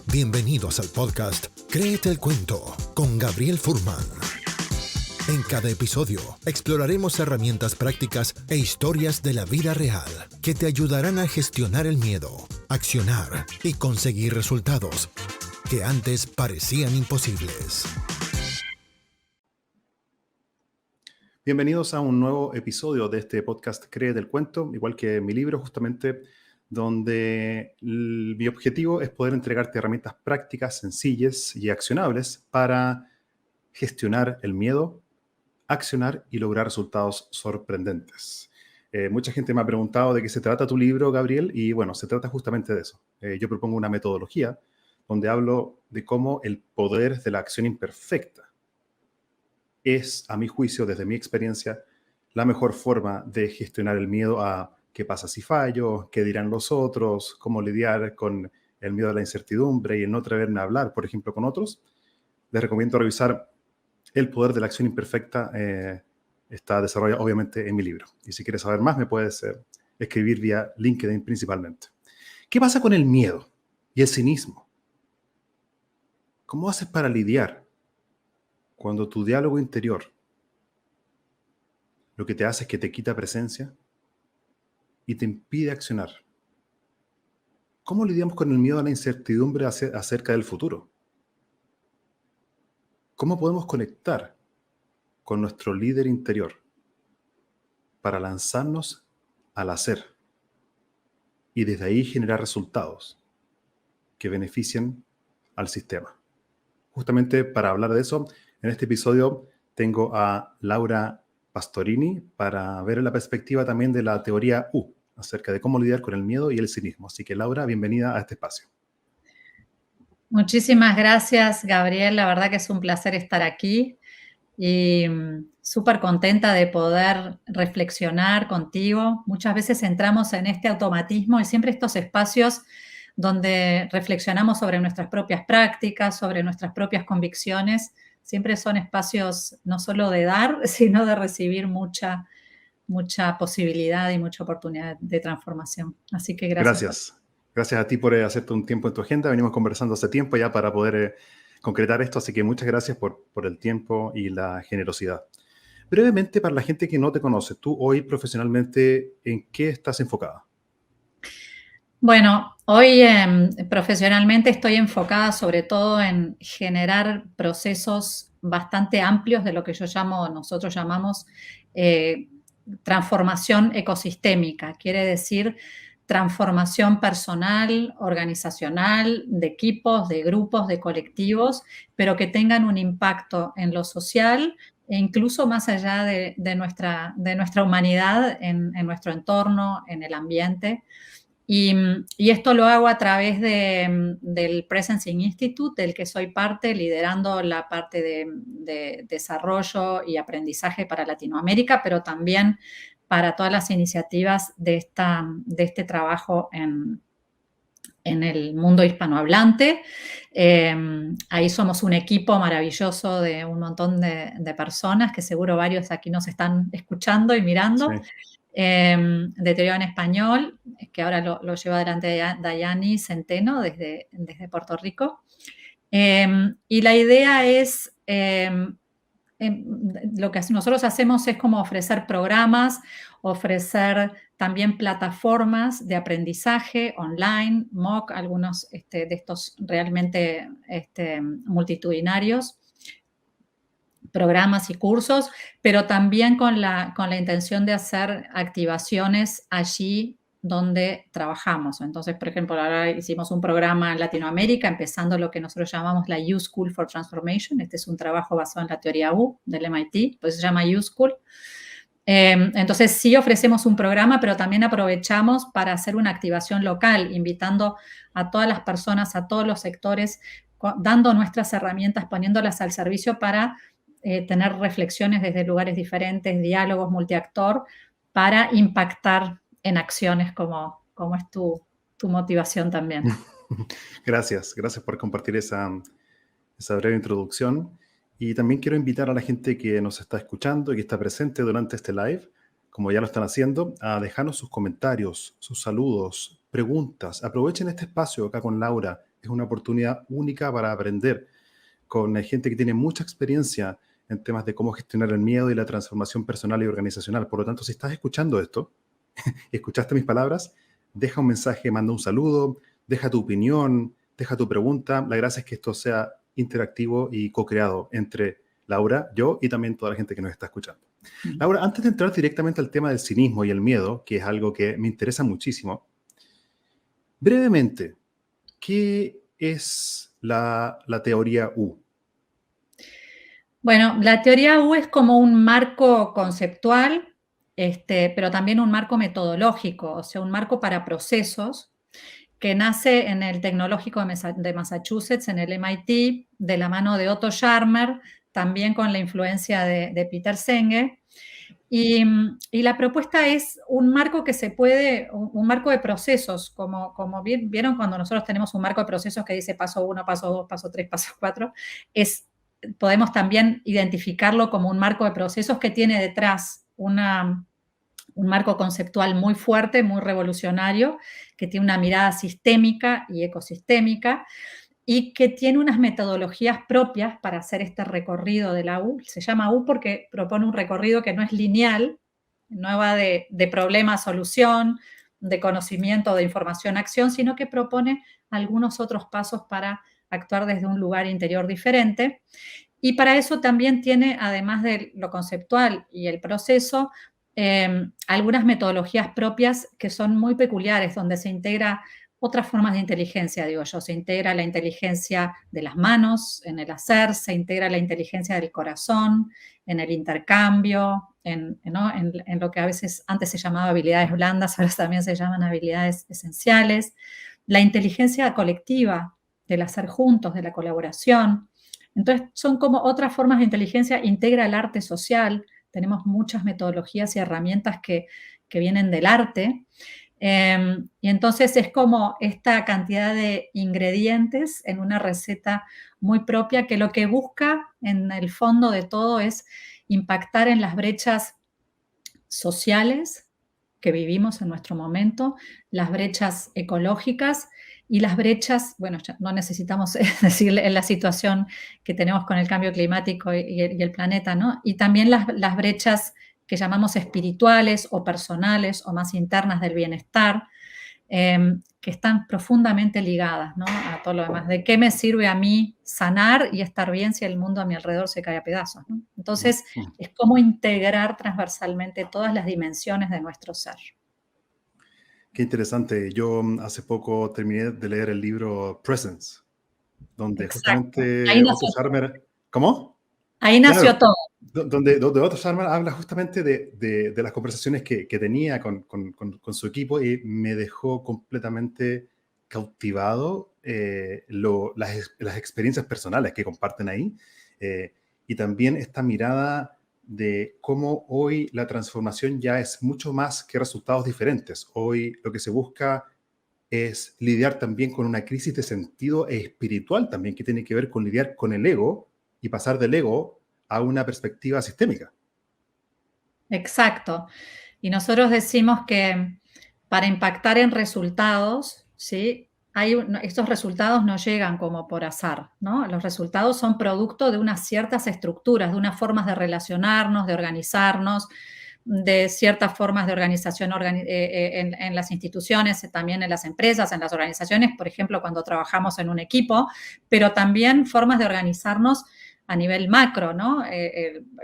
Bienvenidos al podcast Créete el Cuento con Gabriel Furman. En cada episodio exploraremos herramientas prácticas e historias de la vida real que te ayudarán a gestionar el miedo, accionar y conseguir resultados que antes parecían imposibles. Bienvenidos a un nuevo episodio de este podcast Créete el Cuento, igual que mi libro justamente, donde mi objetivo es poder entregarte herramientas prácticas, sencillas y accionables para gestionar el miedo, accionar y lograr resultados sorprendentes. Mucha gente me ha preguntado de qué se trata tu libro, Gabriel, y bueno, se trata justamente de eso. Yo propongo una metodología donde hablo de cómo el poder de la acción imperfecta es, a mi juicio, desde mi experiencia, la mejor forma de gestionar el miedo a qué pasa si fallo, qué dirán los otros, cómo lidiar con el miedo a la incertidumbre y el no atreverme a hablar, por ejemplo, con otros. Les recomiendo revisar El poder de la acción imperfecta. Está desarrollado obviamente en mi libro. Y si quieres saber más, me puedes escribir vía LinkedIn principalmente. ¿Qué pasa con el miedo y el cinismo? ¿Cómo haces para lidiar cuando tu diálogo interior lo que te hace es que te quita presencia y te impide accionar? ¿Cómo lidiamos con el miedo a la incertidumbre acerca del futuro? ¿Cómo podemos conectar con nuestro líder interior para lanzarnos al hacer y desde ahí generar resultados que beneficien al sistema? Justamente para hablar de eso, en este episodio tengo a Laura Pastorini para ver la perspectiva también de la teoría U, acerca de cómo lidiar con el miedo y el cinismo. Así que, Laura, bienvenida a este espacio. Muchísimas gracias, Gabriel. La verdad que es un placer estar aquí y súper contenta de poder reflexionar contigo. Muchas veces entramos en este automatismo y siempre estos espacios donde reflexionamos sobre nuestras propias prácticas, sobre nuestras propias convicciones, siempre son espacios no solo de dar, sino de recibir mucha posibilidad y mucha oportunidad de transformación. Así que gracias. Gracias a ti por hacerte un tiempo en tu agenda. Venimos conversando hace tiempo ya para poder concretar esto, así que muchas gracias por el tiempo y la generosidad. Brevemente, para la gente que no te conoce, tú hoy profesionalmente, ¿en qué estás enfocada? Bueno, hoy profesionalmente estoy enfocada sobre todo en generar procesos bastante amplios de lo que nosotros llamamos transformación ecosistémica. Quiere decir transformación personal, organizacional, de equipos, de grupos, de colectivos, pero que tengan un impacto en lo social e incluso más allá de nuestra humanidad, en nuestro entorno, en el ambiente. Y esto lo hago a través del Presencing Institute, del que soy parte, liderando la parte de desarrollo y aprendizaje para Latinoamérica, pero también para todas las iniciativas de este trabajo en el mundo hispanohablante. Ahí somos un equipo maravilloso de un montón de personas, que seguro varios aquí nos están escuchando y mirando. Sí. De teoría en español, que ahora lo lleva adelante Dayani Centeno desde Puerto Rico. Y la idea es, lo que nosotros hacemos es como ofrecer programas, ofrecer también plataformas de aprendizaje online, MOOC, algunos de estos realmente multitudinarios, programas y cursos, pero también con la intención de hacer activaciones allí donde trabajamos. Entonces, por ejemplo, ahora hicimos un programa en Latinoamérica, empezando lo que nosotros llamamos la U School for Transformation. Este es un trabajo basado en la teoría U del MIT, pues se llama U School. Entonces, sí ofrecemos un programa, pero también aprovechamos para hacer una activación local, invitando a todas las personas, a todos los sectores, dando nuestras herramientas, poniéndolas al servicio para tener reflexiones desde lugares diferentes, diálogos multiactor, para impactar en acciones como es tu motivación también. Gracias por compartir esa breve introducción. Y también quiero invitar a la gente que nos está escuchando y que está presente durante este live, como ya lo están haciendo, a dejarnos sus comentarios, sus saludos, preguntas. Aprovechen este espacio acá con Laura es una oportunidad única para aprender con gente que tiene mucha experiencia en temas de cómo gestionar el miedo y la transformación personal y organizacional. Por lo tanto, si estás escuchando esto y escuchaste mis palabras, deja un mensaje, manda un saludo, deja tu opinión, deja tu pregunta. La gracia es que esto sea interactivo y co-creado entre Laura, yo y también toda la gente que nos está escuchando. Laura, antes de entrar directamente al tema del cinismo y el miedo, que es algo que me interesa muchísimo, brevemente, ¿qué es la teoría U? Bueno, la teoría U es como un marco conceptual, pero también un marco metodológico, o sea, un marco para procesos que nace en el Tecnológico de Massachusetts, en el MIT, de la mano de Otto Scharmer, también con la influencia de Peter Senge. Y la propuesta es un marco que se puede, un marco de procesos, como vieron cuando nosotros tenemos un marco de procesos que dice paso 1, paso 2, paso 3, paso 4, podemos también identificarlo como un marco de procesos que tiene detrás un marco conceptual muy fuerte, muy revolucionario, que tiene una mirada sistémica y ecosistémica y que tiene unas metodologías propias para hacer este recorrido de la U. Se llama U porque propone un recorrido que no es lineal, no va de problema a solución, de conocimiento, de información a acción, sino que propone algunos otros pasos para actuar desde un lugar interior diferente. Y para eso también tiene, además de lo conceptual y el proceso, algunas metodologías propias que son muy peculiares, donde se integra otras formas de inteligencia, digo yo. Se integra la inteligencia de las manos, en el hacer, se integra la inteligencia del corazón, en el intercambio, ¿no? en lo que a veces antes se llamaba habilidades blandas, ahora también se llaman habilidades esenciales. La inteligencia colectiva, del hacer juntos, de la colaboración. Entonces, son como otras formas de inteligencia, integra el arte social. Tenemos muchas metodologías y herramientas que vienen del arte. Y entonces es como esta cantidad de ingredientes en una receta muy propia que lo que busca en el fondo de todo es impactar en las brechas sociales que vivimos en nuestro momento, las brechas ecológicas y las brechas, bueno, ya no necesitamos decir en la situación que tenemos con el cambio climático y el planeta, ¿no? Y también las brechas que llamamos espirituales o personales o más internas del bienestar, que están profundamente ligadas, ¿no? A todo lo demás. ¿De qué me sirve a mí sanar y estar bien si el mundo a mi alrededor se cae a pedazos, ¿no? Entonces, es como integrar transversalmente todas las dimensiones de nuestro ser. Qué interesante. Yo hace poco terminé de leer el libro Presence, donde Exacto. justamente Otto Scharmer... ¿Cómo? Ahí nació Claro, todo. donde Otto Scharmer habla justamente de las conversaciones que tenía con su equipo y me dejó completamente cautivado las experiencias personales que comparten ahí y también esta mirada de cómo hoy la transformación ya es mucho más que resultados diferentes. Hoy lo que se busca es lidiar también con una crisis de sentido espiritual también que tiene que ver con lidiar con el ego y pasar del ego a una perspectiva sistémica. Exacto. Y nosotros decimos que para impactar en resultados, ¿sí? Estos resultados no llegan como por azar, ¿no? Los resultados son producto de unas ciertas estructuras, de unas formas de relacionarnos, de organizarnos, de ciertas formas de organización en las instituciones, también en las empresas, en las organizaciones, por ejemplo, cuando trabajamos en un equipo, pero también formas de organizarnos a nivel macro, ¿no?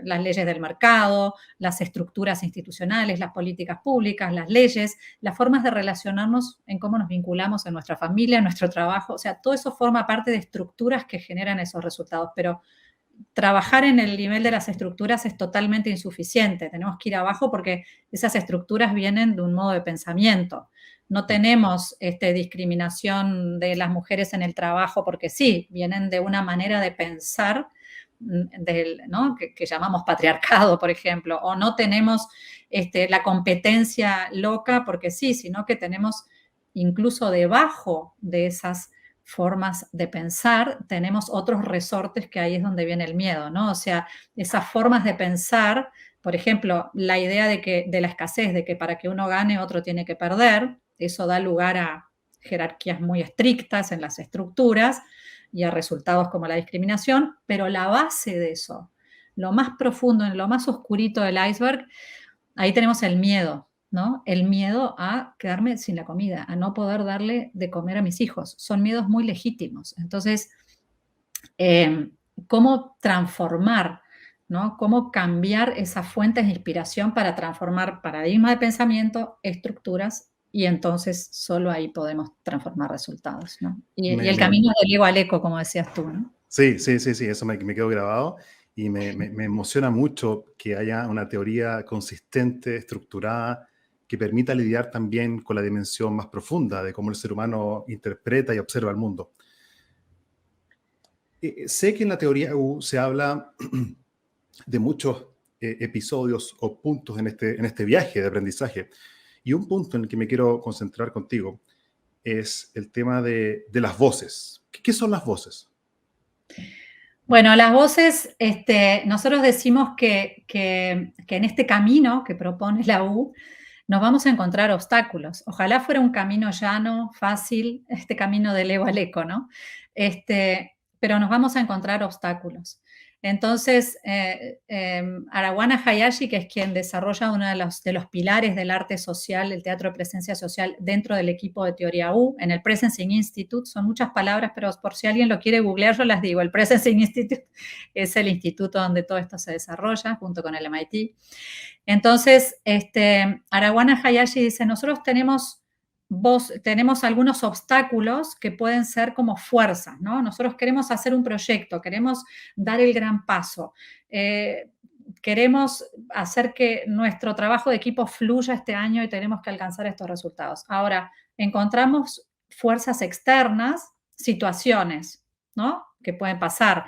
Las leyes del mercado, las estructuras institucionales, las políticas públicas, las leyes, las formas de relacionarnos en cómo nos vinculamos en nuestra familia, en nuestro trabajo. O sea, todo eso forma parte de estructuras que generan esos resultados, pero trabajar en el nivel de las estructuras es totalmente insuficiente. Tenemos que ir abajo porque esas estructuras vienen de un modo de pensamiento. No tenemos discriminación de las mujeres en el trabajo porque sí, vienen de una manera de pensar ¿no? que llamamos patriarcado, por ejemplo, o no tenemos la competencia loca porque sí, sino que tenemos incluso debajo de esas formas de pensar, tenemos otros resortes que ahí es donde viene el miedo, ¿no? O sea, esas formas de pensar, por ejemplo, la idea de la escasez, de que para que uno gane otro tiene que perder, eso da lugar a jerarquías muy estrictas en las estructuras y a resultados como la discriminación, pero la base de eso, lo más profundo, en lo más oscurito del iceberg, ahí tenemos el miedo, ¿no? El miedo a quedarme sin la comida, a no poder darle de comer a mis hijos. Son miedos muy legítimos. Entonces, ¿cómo transformar, ¿no? Cómo cambiar esas fuentes de inspiración para transformar paradigmas de pensamiento, estructuras, y entonces solo ahí podemos transformar resultados, ¿no? Y el camino del ego al eco, como decías tú, ¿no? Sí, eso me quedó grabado y me emociona mucho que haya una teoría consistente, estructurada, que permita lidiar también con la dimensión más profunda de cómo el ser humano interpreta y observa el mundo. Sé que en la teoría U se habla de muchos episodios o puntos en este viaje de aprendizaje. Y un punto en el que me quiero concentrar contigo es el tema de las voces. ¿Qué son las voces? Bueno, las voces, nosotros decimos que en este camino que propone la U, nos vamos a encontrar obstáculos. Ojalá fuera un camino llano, fácil, este camino del ego al eco, ¿no? Pero nos vamos a encontrar obstáculos. Entonces, Arawana Hayashi, que es quien desarrolla uno de los pilares del arte social, el teatro de presencia social, dentro del equipo de Teoría U, en el Presencing Institute, son muchas palabras, pero por si alguien lo quiere googlear, yo las digo. El Presencing Institute es el instituto donde todo esto se desarrolla, junto con el MIT. Entonces, Arawana Hayashi dice, nosotros tenemos algunos obstáculos que pueden ser como fuerzas, ¿no? Nosotros queremos hacer un proyecto, queremos dar el gran paso, queremos hacer que nuestro trabajo de equipo fluya este año y tenemos que alcanzar estos resultados. Ahora, encontramos fuerzas externas, situaciones, ¿no? Que pueden pasar,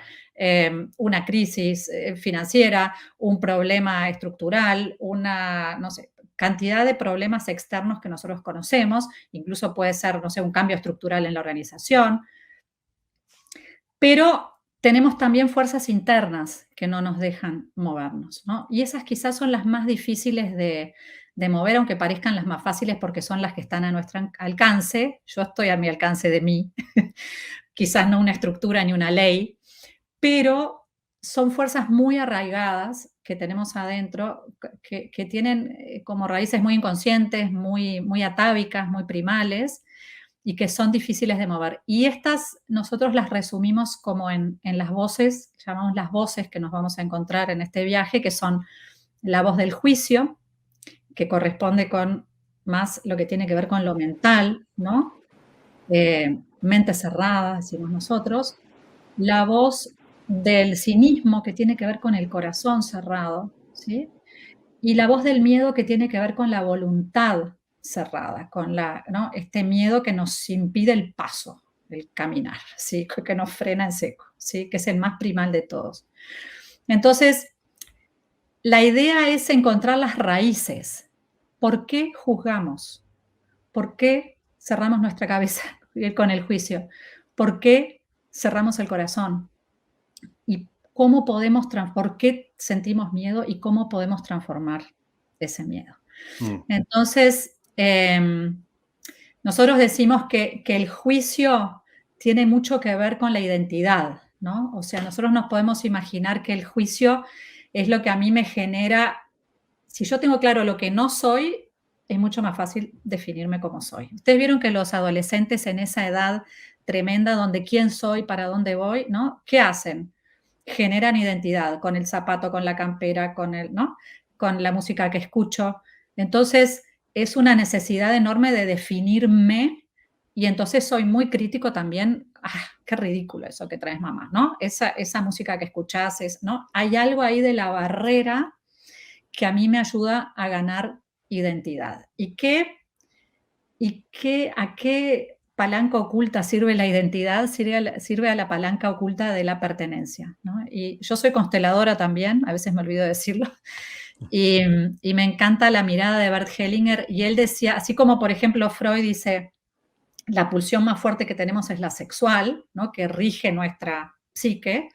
una crisis financiera, un problema estructural, no sé, cantidad de problemas externos que nosotros conocemos, incluso puede ser, no sé, un cambio estructural en la organización, pero tenemos también fuerzas internas que no nos dejan movernos, ¿no? Y esas quizás son las más difíciles de mover, aunque parezcan las más fáciles porque son las que están a nuestro alcance. Yo estoy a mi alcance de mí, quizás no una estructura ni una ley, pero son fuerzas muy arraigadas que tenemos adentro, que tienen como raíces muy inconscientes, muy atávicas, muy primales, y que son difíciles de mover. Y estas nosotros las resumimos como en las voces, llamamos las voces que nos vamos a encontrar en este viaje, que son la voz del juicio, que corresponde con más lo que tiene que ver con lo mental, ¿no? Mente cerrada, decimos nosotros. La voz del cinismo, que tiene que ver con el corazón cerrado, ¿sí? Y la voz del miedo, que tiene que ver con la voluntad cerrada, con ¿no? Este miedo que nos impide el paso, el caminar, ¿sí? Que nos frena en seco, ¿sí? Que es el más primal de todos. Entonces, la idea es encontrar las raíces. ¿Por qué juzgamos? ¿Por qué cerramos nuestra cabeza con el juicio? ¿Por qué cerramos el corazón? ¿Y por qué sentimos miedo y cómo podemos transformar ese miedo? Entonces, nosotros decimos que el juicio tiene mucho que ver con la identidad, ¿no? O sea, nosotros nos podemos imaginar que el juicio es lo que a mí me genera. Si yo tengo claro lo que no soy, es mucho más fácil definirme como soy. Ustedes vieron que los adolescentes en esa edad tremenda, donde quién soy, para dónde voy, ¿no? ¿Qué hacen? Generan identidad con el zapato, con la campera, ¿no? Con la música que escucho. Entonces, es una necesidad enorme de definirme, y entonces soy muy crítico también. Qué ridículo eso que traes, mamá, ¿no? Esa música que escuchás, ¿no? Hay algo ahí de la barrera que a mí me ayuda a ganar identidad. ¿A qué palanca oculta sirve la identidad? Sirve a la palanca oculta de la pertenencia, ¿no? Y yo soy consteladora también, a veces me olvido de decirlo, y me encanta la mirada de Bert Hellinger, y él decía, así como por ejemplo Freud dice, la pulsión más fuerte que tenemos es la sexual, ¿no? Que rige nuestra psique.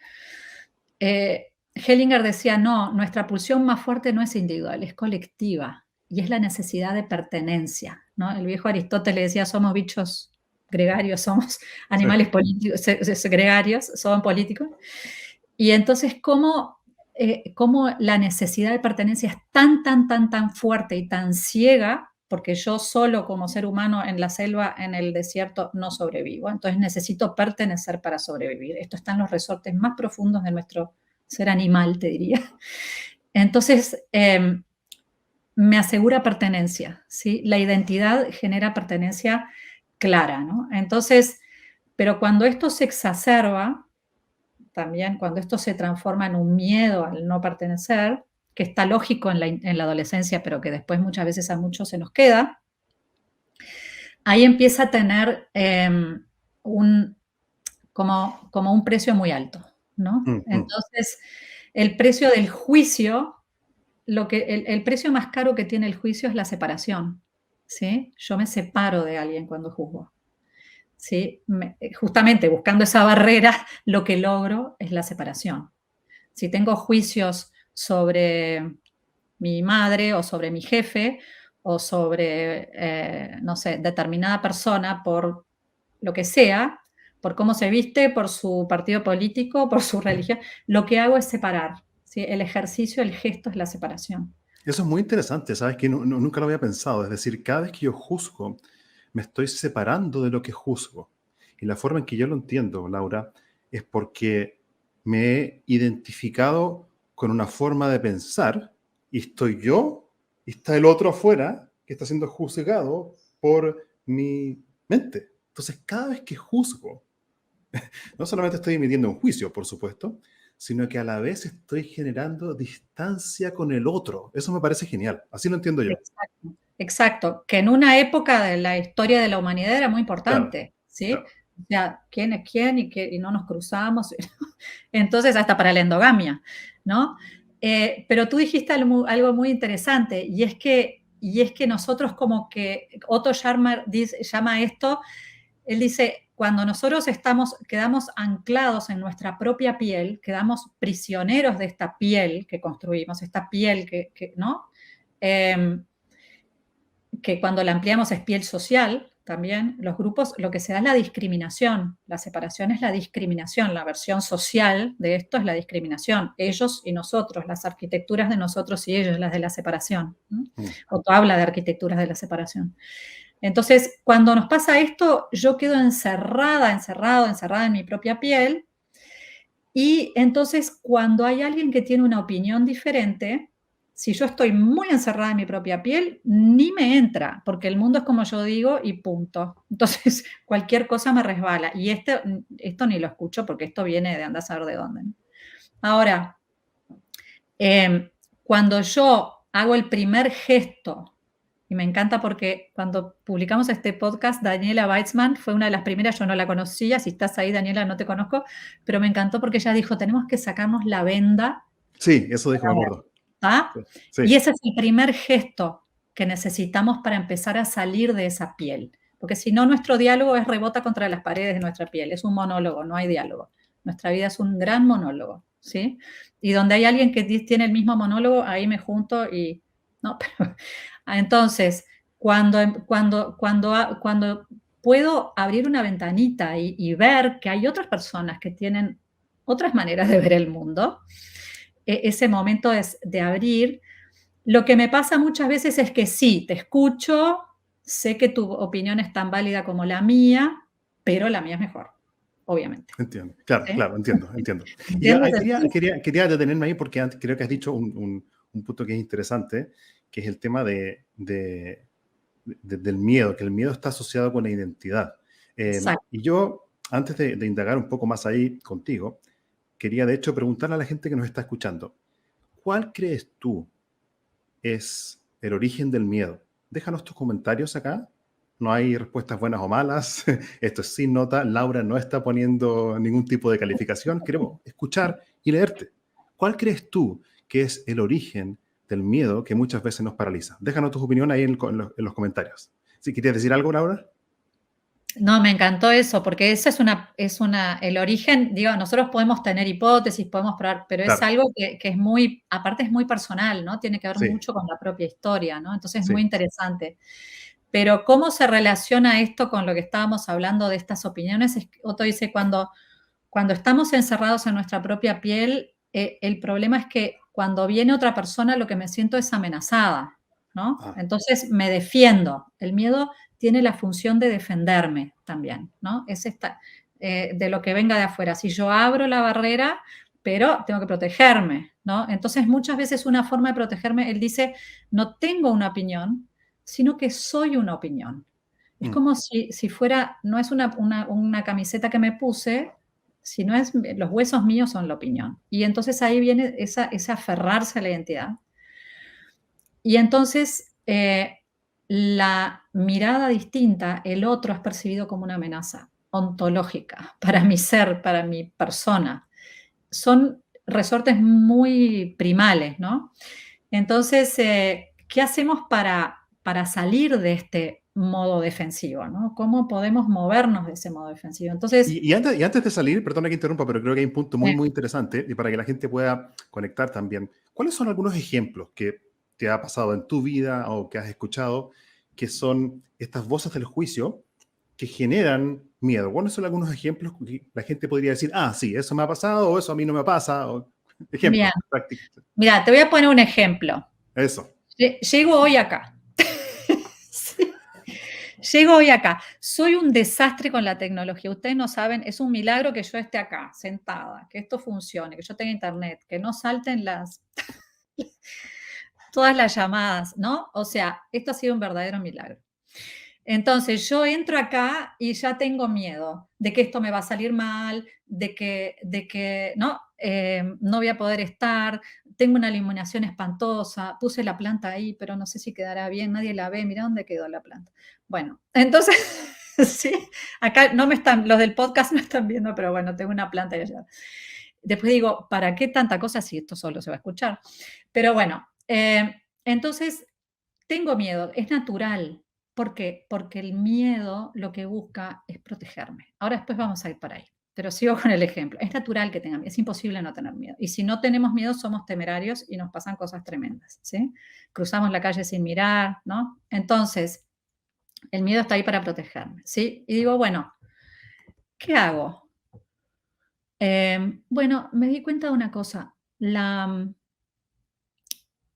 Hellinger decía, no, nuestra pulsión más fuerte no es individual, es colectiva, y es la necesidad de pertenencia, ¿no? El viejo Aristóteles decía, somos bichos gregarios somos Sí. animales políticos, gregarios, son políticos. Y entonces, cómo la necesidad de pertenencia es tan fuerte y tan ciega, porque yo solo como ser humano en la selva, en el desierto, no sobrevivo. Entonces necesito pertenecer para sobrevivir. Esto está en los resortes más profundos de nuestro ser animal, te diría. Entonces, me asegura pertenencia, ¿sí? La identidad genera pertenencia clara, ¿no? Entonces, pero cuando esto se exacerba, también cuando esto se transforma en un miedo al no pertenecer, que está lógico en la adolescencia, pero que después muchas veces a muchos se nos queda, ahí empieza a tener como un precio muy alto, ¿no? Entonces, el precio del juicio, el precio más caro que tiene el juicio es la separación, ¿sí? Yo me separo de alguien cuando juzgo, ¿sí? Justamente buscando esa barrera, lo que logro es la separación. Si tengo juicios sobre mi madre o sobre mi jefe o sobre, no sé, determinada persona por lo que sea, por cómo se viste, por su partido político, por su religión, lo que hago es separar, ¿sí? El ejercicio, el gesto es la separación. Eso es muy interesante, ¿sabes? Que nunca lo había pensado. Es decir, cada vez que yo juzgo, me estoy separando de lo que juzgo. Y la forma en que yo lo entiendo, Laura, es porque me he identificado con una forma de pensar y estoy yo y está el otro afuera que está siendo juzgado por mi mente. Entonces, cada vez que juzgo, no solamente estoy emitiendo un juicio, por supuesto, sino que a la vez estoy generando distancia con el otro. Eso me parece genial. Así lo entiendo yo. Exacto, exacto. Que en una época de la historia de la humanidad era muy Claro, importante, ¿sí? claro. O sea, quién es quién y no nos cruzamos. Entonces, hasta para la endogamia, ¿no? Pero tú dijiste algo muy interesante y es que nosotros como que Otto Scharmer llama esto, él dice, cuando nosotros quedamos anclados en nuestra propia piel, quedamos prisioneros de esta piel que construimos, esta piel ¿no? Que cuando la ampliamos es piel social también, los grupos, lo que se da es la discriminación, la separación es la discriminación, la versión social de esto es la discriminación, ellos y nosotros, las arquitecturas de nosotros y ellos, las de la separación. Otto habla de arquitecturas de la separación. Entonces, cuando nos pasa esto, yo quedo encerrada en mi propia piel, y entonces cuando hay alguien que tiene una opinión diferente, si yo estoy muy encerrada en mi propia piel, ni me entra, porque el mundo es como yo digo y punto. Entonces, cualquier cosa me resbala. Y esto ni lo escucho porque esto viene de andar a saber de dónde, ¿no? Ahora, cuando yo hago el primer gesto, y me encanta porque cuando publicamos este podcast, Daniela Weitzman fue una de las primeras, yo no la conocía, si estás ahí, Daniela, no te conozco, pero me encantó porque ella dijo, tenemos que sacarnos la venda. Sí, eso dijo, me acuerdo. ¿Ah? Sí. Y ese es el primer gesto que necesitamos para empezar a salir de esa piel. Porque si no, nuestro diálogo rebota contra las paredes de nuestra piel. Es un monólogo, no hay diálogo. Nuestra vida es un gran monólogo, ¿sí? Y donde hay alguien que tiene el mismo monólogo, ahí me junto y... No, pero, entonces, cuando puedo abrir una ventanita y ver que hay otras personas que tienen otras maneras de ver el mundo, ese momento es de abrir. Lo que me pasa muchas veces es que sí, te escucho, sé que tu opinión es tan válida como la mía, pero la mía es mejor, obviamente. Entiendo, claro, ¿Sí? claro, entiendo. Y quería detenerme ahí porque creo que has dicho un punto que es interesante, que es el tema del miedo, que el miedo está asociado con la identidad. Y yo, antes de indagar un poco más ahí contigo, quería de hecho preguntarle a la gente que nos está escuchando, ¿cuál crees tú es el origen del miedo? Déjanos tus comentarios acá. No hay respuestas buenas o malas. Esto es sin nota. Laura no está poniendo ningún tipo de calificación. Queremos escuchar y leerte. ¿Cuál crees tú que es el origen del miedo que muchas veces nos paraliza? Déjanos tus opiniones ahí en los comentarios. ¿Sí, querías decir algo, Laura? No, me encantó eso, porque ese el origen, digo, nosotros podemos tener hipótesis, podemos probar, pero Claro. es algo que es muy, aparte es muy personal, ¿no? Tiene que ver Sí. mucho con la propia historia, ¿no? Entonces es Sí. muy interesante. Pero ¿cómo se relaciona esto con lo que estábamos hablando de estas opiniones? Otto dice, cuando estamos encerrados en nuestra propia piel, el problema es que cuando viene otra persona lo que me siento es amenazada, ¿no? Entonces me defiendo. El miedo tiene la función de defenderme también, ¿no? Es de lo que venga de afuera. Si yo abro la barrera, pero tengo que protegerme, ¿no? Entonces muchas veces una forma de protegerme, él dice, no tengo una opinión, sino que soy una opinión. Es como si fuera, no es una camiseta que me puse, sino los huesos míos son la opinión. Y entonces ahí viene ese aferrarse a la identidad. Y entonces la mirada distinta, el otro es percibido como una amenaza ontológica para mi ser, para mi persona. Son resortes muy primales, ¿no? Entonces, ¿qué hacemos para salir de este modo defensivo, ¿no? ¿Cómo podemos movernos de ese modo defensivo? Entonces, Y antes de salir, perdona que interrumpa, pero creo que hay un punto muy, muy interesante y para que la gente pueda conectar también. ¿Cuáles son algunos ejemplos que te ha pasado en tu vida o que has escuchado que son estas voces del juicio que generan miedo? ¿Cuáles son algunos ejemplos que la gente podría decir, ah, sí, eso me ha pasado o eso a mí no me pasa? O, ejemplos prácticos. Mira, te voy a poner un ejemplo. Eso. Llego hoy acá. Sí. Llego hoy acá. Soy un desastre con la tecnología. Ustedes no saben, es un milagro que yo esté acá, sentada, que esto funcione, que yo tenga internet, que no salten todas las llamadas, ¿no? O sea, esto ha sido un verdadero milagro. Entonces yo entro acá y ya tengo miedo de que esto me va a salir mal, de que no, no voy a poder estar, tengo una iluminación espantosa, puse la planta ahí, pero no sé si quedará bien, nadie la ve, mira dónde quedó la planta. Bueno, entonces, sí, acá los del podcast no están viendo, pero bueno, tengo una planta y allá. Después digo, ¿para qué tanta cosa si esto solo se va a escuchar? Pero bueno, entonces tengo miedo, es natural. ¿Por qué? Porque el miedo lo que busca es protegerme. Ahora después vamos a ir para ahí, pero sigo con el ejemplo. Es natural que tenga miedo, es imposible no tener miedo. Y si no tenemos miedo, somos temerarios y nos pasan cosas tremendas, ¿sí? Cruzamos la calle sin mirar, ¿no? Entonces, el miedo está ahí para protegerme, ¿sí? Y digo, bueno, ¿qué hago? Bueno, me di cuenta de una cosa.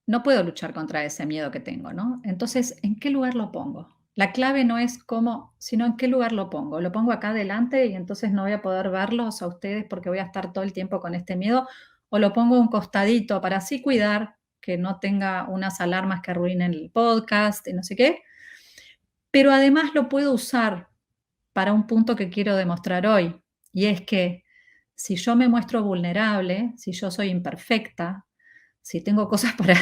No puedo luchar contra ese miedo que tengo, ¿no? Entonces, ¿en qué lugar lo pongo? La clave no es cómo, sino en qué lugar lo pongo. Lo pongo acá adelante y entonces no voy a poder verlos a ustedes porque voy a estar todo el tiempo con este miedo, o lo pongo a un costadito para así cuidar que no tenga unas alarmas que arruinen el podcast y no sé qué. Pero además lo puedo usar para un punto que quiero demostrar hoy, y es que si yo me muestro vulnerable, si yo soy imperfecta, si tengo cosas para,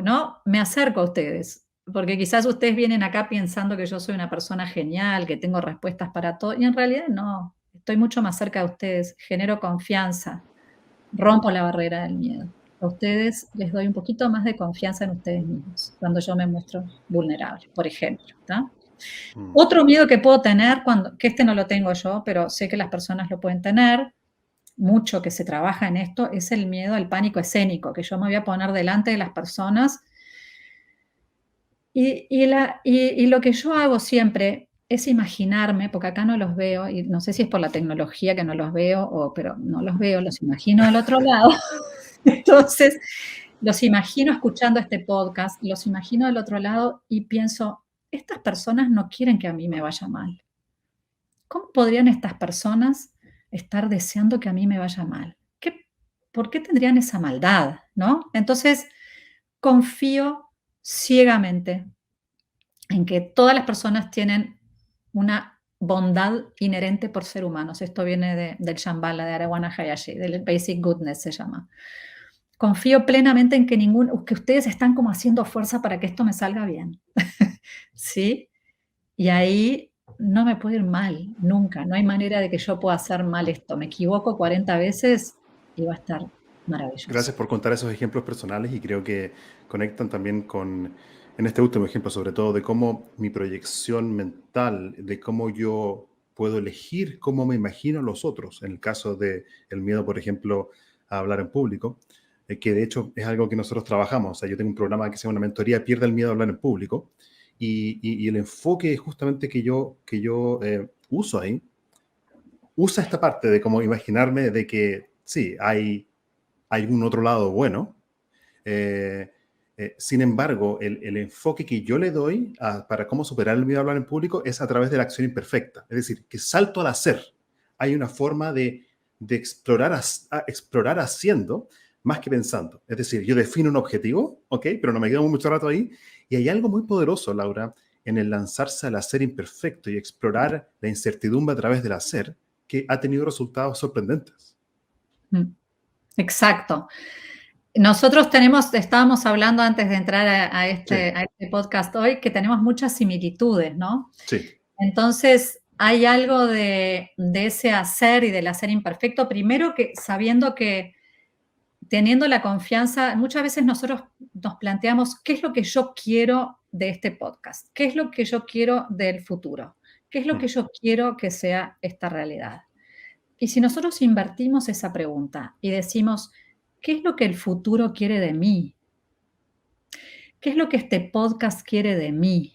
¿no? Me acerco a ustedes, porque quizás ustedes vienen acá pensando que yo soy una persona genial, que tengo respuestas para todo, y en realidad no, estoy mucho más cerca de ustedes, genero confianza, rompo la barrera del miedo. A ustedes les doy un poquito más de confianza en ustedes mismos cuando yo me muestro vulnerable, por ejemplo, ¿tá? Otro miedo que puedo tener, que este no lo tengo yo, pero sé que las personas lo pueden tener, mucho que se trabaja en esto, es el miedo al pánico escénico, que yo me voy a poner delante de las personas. Y lo que yo hago siempre es imaginarme, porque acá no los veo, y no sé si es por la tecnología que no los veo, pero no los veo, los imagino del otro lado. Entonces, los imagino escuchando este podcast, los imagino del otro lado y pienso, estas personas no quieren que a mí me vaya mal. ¿Cómo podrían estas personas estar deseando que a mí me vaya mal? ¿Por qué tendrían esa maldad? ¿No? Entonces, confío ciegamente en que todas las personas tienen una bondad inherente por ser humanos. Esto viene del Shambhala, de Arawana Hayashi, del Basic Goodness se llama. Confío plenamente en que ustedes están como haciendo fuerza para que esto me salga bien. ¿Sí? Y ahí no me puede ir mal, nunca. No hay manera de que yo pueda hacer mal esto. Me equivoco 40 veces y va a estar maravilloso. Gracias por contar esos ejemplos personales y creo que conectan también con, en este último ejemplo, sobre todo de cómo mi proyección mental, de cómo yo puedo elegir cómo me imagino a los otros, en el caso del miedo, por ejemplo, a hablar en público, que de hecho es algo que nosotros trabajamos. O sea, yo tengo un programa que se llama una mentoría, Pierde el miedo a hablar en público, Y el enfoque justamente que yo uso ahí, usa esta parte de como imaginarme de que sí, hay un otro lado bueno. Sin embargo, el enfoque que yo le doy para cómo superar el miedo a hablar en público es a través de la acción imperfecta. Es decir, que salto al hacer. Hay una forma de explorar, explorar haciendo más que pensando. Es decir, yo defino un objetivo, ¿ok? Pero no me quedo mucho rato ahí. Y hay algo muy poderoso, Laura, en el lanzarse al hacer imperfecto y explorar la incertidumbre a través del hacer, que ha tenido resultados sorprendentes. Exacto. Nosotros estábamos hablando antes de entrar a este podcast hoy, que tenemos muchas similitudes, ¿no? Sí. Entonces, hay algo de ese hacer y del hacer imperfecto. Primero, que sabiendo que teniendo la confianza, muchas veces nosotros nos planteamos qué es lo que yo quiero de este podcast, qué es lo que yo quiero del futuro, qué es lo que yo quiero que sea esta realidad. Y si nosotros invertimos esa pregunta y decimos, ¿qué es lo que el futuro quiere de mí? ¿Qué es lo que este podcast quiere de mí?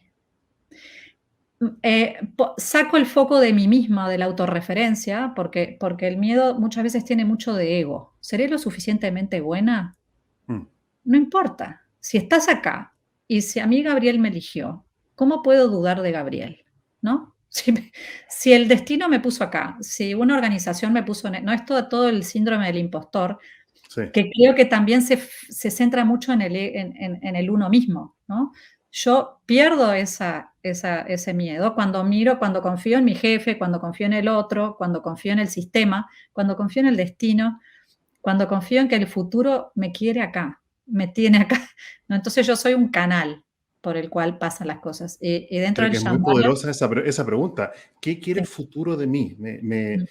Saco el foco de mí misma, de la autorreferencia, porque el miedo muchas veces tiene mucho de ego. ¿Seré lo suficientemente buena? No importa. Si estás acá y si a mí Gabriel me eligió, ¿cómo puedo dudar de Gabriel? ¿No? Si el destino me puso acá, si una organización me puso... No es todo el síndrome del impostor, Sí. que creo que también se centra mucho en el uno mismo, ¿no? Yo pierdo ese miedo cuando confío en mi jefe, cuando confío en el otro, cuando confío en el sistema, cuando confío en el destino, cuando confío en que el futuro me quiere acá, me tiene acá, ¿no? Entonces yo soy un canal por el cual pasan las cosas. Y dentro Creo que del es muy Shambhala, poderosa esa pregunta. ¿Qué quiere el futuro de mí? Me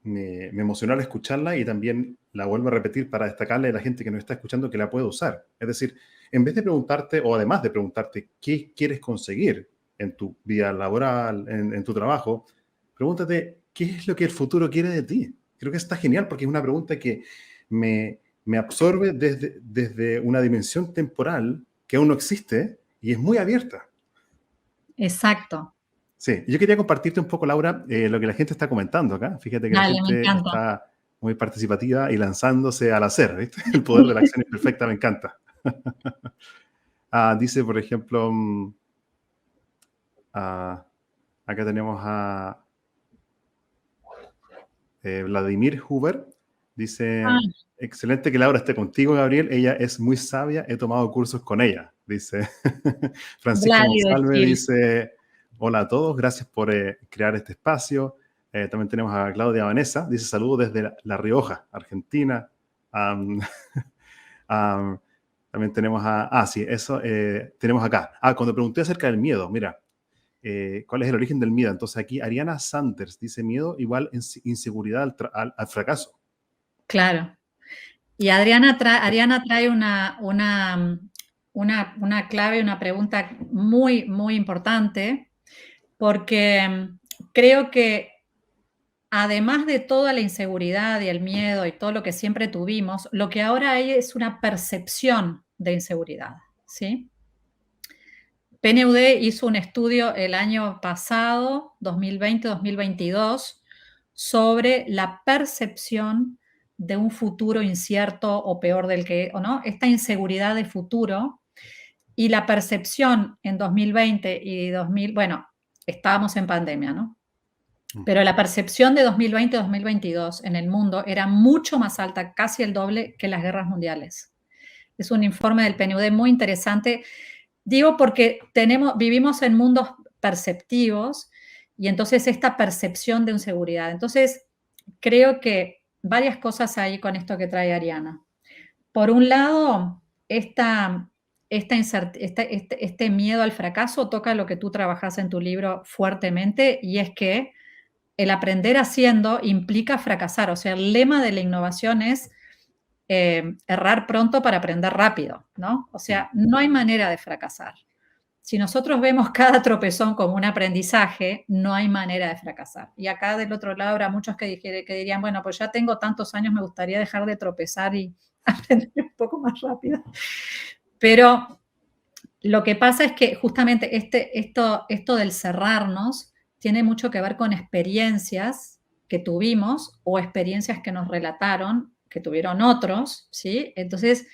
emocionó al escucharla y también la vuelvo a repetir para destacarle a la gente que nos está escuchando que la puede usar. Es decir, en vez de preguntarte, o además de preguntarte qué quieres conseguir en tu vida laboral, en tu trabajo, pregúntate qué es lo que el futuro quiere de ti. Creo que está genial porque es una pregunta que me absorbe desde una dimensión temporal que aún no existe y es muy abierta. Exacto. Sí, yo quería compartirte un poco, Laura, lo que la gente está comentando acá. Fíjate que Dale, la me gente encanta. está muy participativa y lanzándose al hacer, ¿viste? El poder de la acción imperfecta me encanta. Dice, por ejemplo, acá tenemos a Vladimir Huber. Dice, excelente que Laura esté contigo, Gabriel. Ella es muy sabia, he tomado cursos con ella. Dice Francisco Monsalve, dice, hola a todos, gracias por crear este espacio. También tenemos a Claudia Vanessa, dice saludos desde La Rioja, Argentina. También tenemos tenemos acá. Cuando pregunté acerca del miedo, mira, ¿cuál es el origen del miedo? Entonces aquí Ariana Sanders dice miedo igual inseguridad al fracaso. Claro. Y Ariana trae una clave, una pregunta muy, muy importante, porque creo que además de toda la inseguridad y el miedo y todo lo que siempre tuvimos, lo que ahora hay es una percepción de inseguridad, ¿sí? PNUD hizo un estudio el año pasado, 2020-2022, sobre la percepción de un futuro incierto o peor del que, o no, esta inseguridad de futuro y la percepción en 2020 y bueno, estábamos en pandemia, ¿no? Pero la percepción de 2020-2022 en el mundo era mucho más alta, casi el doble que las guerras mundiales. Es un informe del PNUD muy interesante. Digo porque vivimos en mundos perceptivos y entonces esta percepción de inseguridad. Entonces, creo que varias cosas hay con esto que trae Ariana. Por un lado, este miedo al fracaso toca lo que tú trabajas en tu libro fuertemente, y es que el aprender haciendo implica fracasar. O sea, el lema de la innovación es errar pronto para aprender rápido, ¿no? O sea, no hay manera de fracasar. Si nosotros vemos cada tropezón como un aprendizaje, no hay manera de fracasar. Y acá del otro lado habrá muchos que dirían, bueno, pues ya tengo tantos años, me gustaría dejar de tropezar y aprender un poco más rápido. Pero Lo que pasa es que justamente esto del cerrarnos tiene mucho que ver con experiencias que tuvimos o experiencias que nos relataron, que tuvieron otros, ¿sí? Entonces,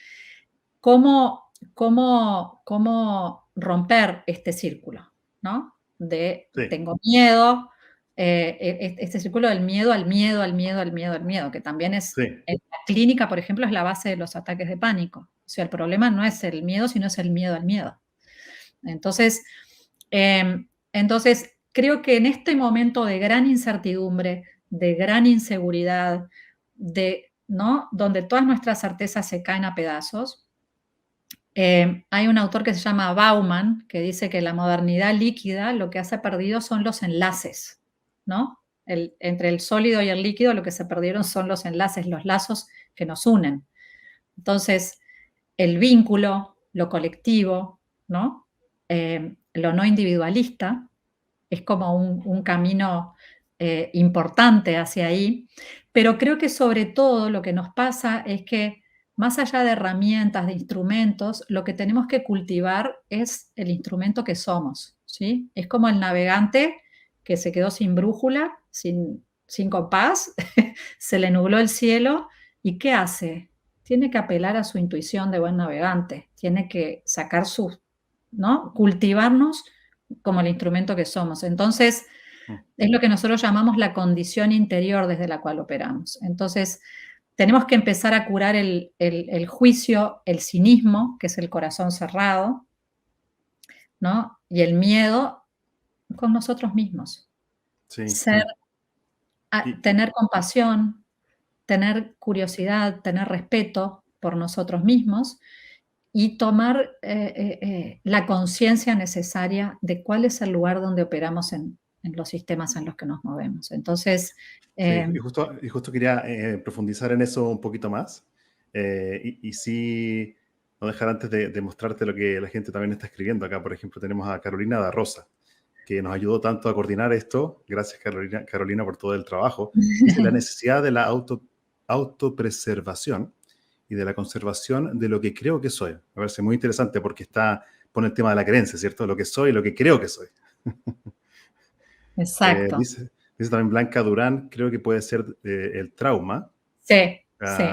¿cómo romper este círculo, ¿no? De Sí, tengo miedo, este círculo del miedo al miedo, al miedo, al miedo, al miedo, que también es, sí, en la clínica, por ejemplo, es la base de los ataques de pánico. O sea, el problema no es el miedo, sino es el miedo al miedo. Entonces, creo que en este momento de gran incertidumbre, de gran inseguridad, ¿no? Donde todas nuestras certezas se caen a pedazos, hay un autor que se llama Bauman, que dice que la modernidad líquida lo que se ha perdido son los enlaces, ¿no? Entre el sólido y el líquido lo que se perdieron son los enlaces, los lazos que nos unen. Entonces, el vínculo, lo colectivo, ¿no? Lo no individualista, es como un camino importante hacia ahí, pero creo que sobre todo lo que nos pasa es que más allá de herramientas, de instrumentos, lo que tenemos que cultivar es el instrumento que somos, ¿sí? Es como el navegante que se quedó sin brújula, sin compás, se le nubló el cielo, ¿y qué hace? Tiene que apelar a su intuición de buen navegante, tiene que sacar sus, ¿no? Cultivarnos como el instrumento que somos. Entonces, es lo que nosotros llamamos la condición interior desde la cual operamos. Entonces, tenemos que empezar a curar el juicio, el cinismo, que es el corazón cerrado, ¿no? Y el miedo con nosotros mismos. sí. Tener compasión, tener curiosidad, tener respeto por nosotros mismos y tomar la conciencia necesaria de cuál es el lugar donde operamos en los sistemas en los que nos movemos. Entonces, Sí, y justo quería profundizar en eso un poquito más. Y sí, no dejar antes de mostrarte lo que la gente también está escribiendo. Acá, por ejemplo, tenemos a Carolina da Rosa, que nos ayudó tanto a coordinar esto. Gracias, Carolina, por todo el trabajo. Dice la necesidad de la autopreservación y de la conservación de lo que creo que soy. Me parece muy interesante porque pone el tema de la creencia, ¿cierto? Lo que soy, lo que creo que soy. exacto. Dice también Blanca Durán, creo que puede ser el trauma. Sí, sí.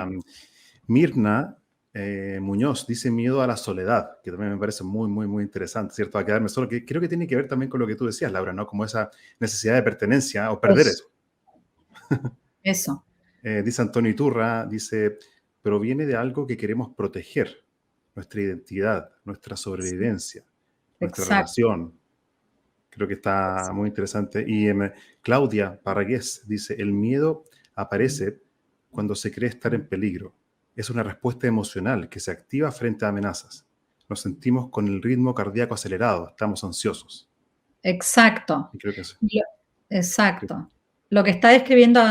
Mirna Muñoz dice miedo a la soledad, que también me parece muy, muy, muy interesante, ¿cierto? A quedarme solo, que creo que tiene que ver también con lo que tú decías, Laura, ¿no? Como esa necesidad de pertenencia o perder eso. Eso. Dice Antonio Iturra, dice, proviene de algo que queremos proteger, nuestra identidad, nuestra sobrevivencia, nuestra relación. Creo que está muy interesante. Y Claudia Parragués dice, el miedo aparece cuando se cree estar en peligro. Es una respuesta emocional que se activa frente a amenazas. Nos sentimos con el ritmo cardíaco acelerado, estamos ansiosos. Exacto. Y creo que sí. Exacto. Lo que está describiendo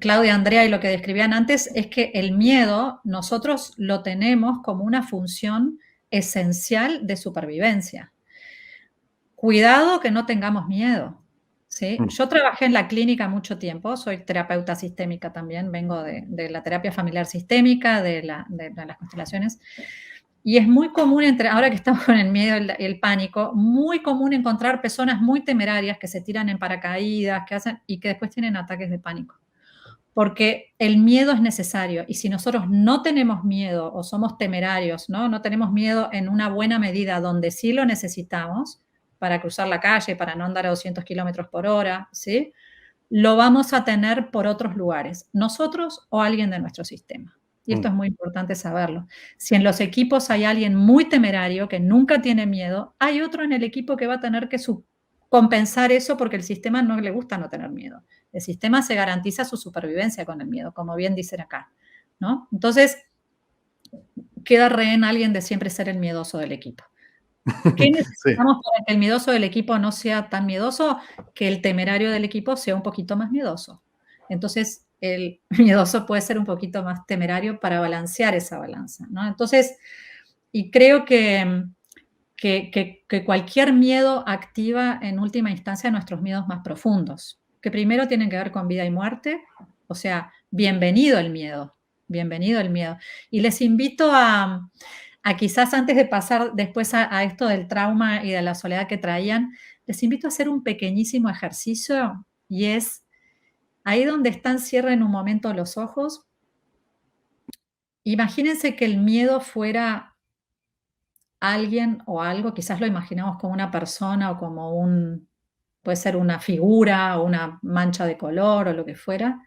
Claudia Andrea y lo que describían antes es que el miedo nosotros lo tenemos como una función esencial de supervivencia. Cuidado que no tengamos miedo, ¿sí? Yo trabajé en la clínica mucho tiempo, soy terapeuta sistémica también, vengo de la terapia familiar sistémica, de las constelaciones, y es muy común, ahora que estamos con el miedo y el pánico, muy común encontrar personas muy temerarias que se tiran en paracaídas, y que después tienen ataques de pánico. Porque el miedo es necesario, y si nosotros no tenemos miedo o somos temerarios, no tenemos miedo en una buena medida donde sí lo necesitamos, para cruzar la calle, para no andar a 200 kilómetros por hora, ¿sí? Lo vamos a tener por otros lugares, nosotros o alguien de nuestro sistema. Y esto es muy importante saberlo. Si en los equipos hay alguien muy temerario que nunca tiene miedo, hay otro en el equipo que va a tener que compensar eso porque el sistema no le gusta no tener miedo. El sistema se garantiza su supervivencia con el miedo, como bien dicen acá, ¿no? Entonces, queda rehén alguien de siempre ser el miedoso del equipo. ¿Qué necesitamos para que el miedoso del equipo no sea tan miedoso? Que el temerario del equipo sea un poquito más miedoso. Entonces, el miedoso puede ser un poquito más temerario para balancear esa balanza, ¿no? Entonces, y creo que cualquier miedo activa en última instancia nuestros miedos más profundos, que primero tienen que ver con vida y muerte, o sea, bienvenido el miedo, bienvenido el miedo. Y les invito a quizás antes de pasar después a esto del trauma y de la soledad que traían, les invito a hacer un pequeñísimo ejercicio y es ahí donde están, cierren un momento los ojos. Imagínense que el miedo fuera alguien o algo, quizás lo imaginamos como una persona o como puede ser una figura o una mancha de color o lo que fuera.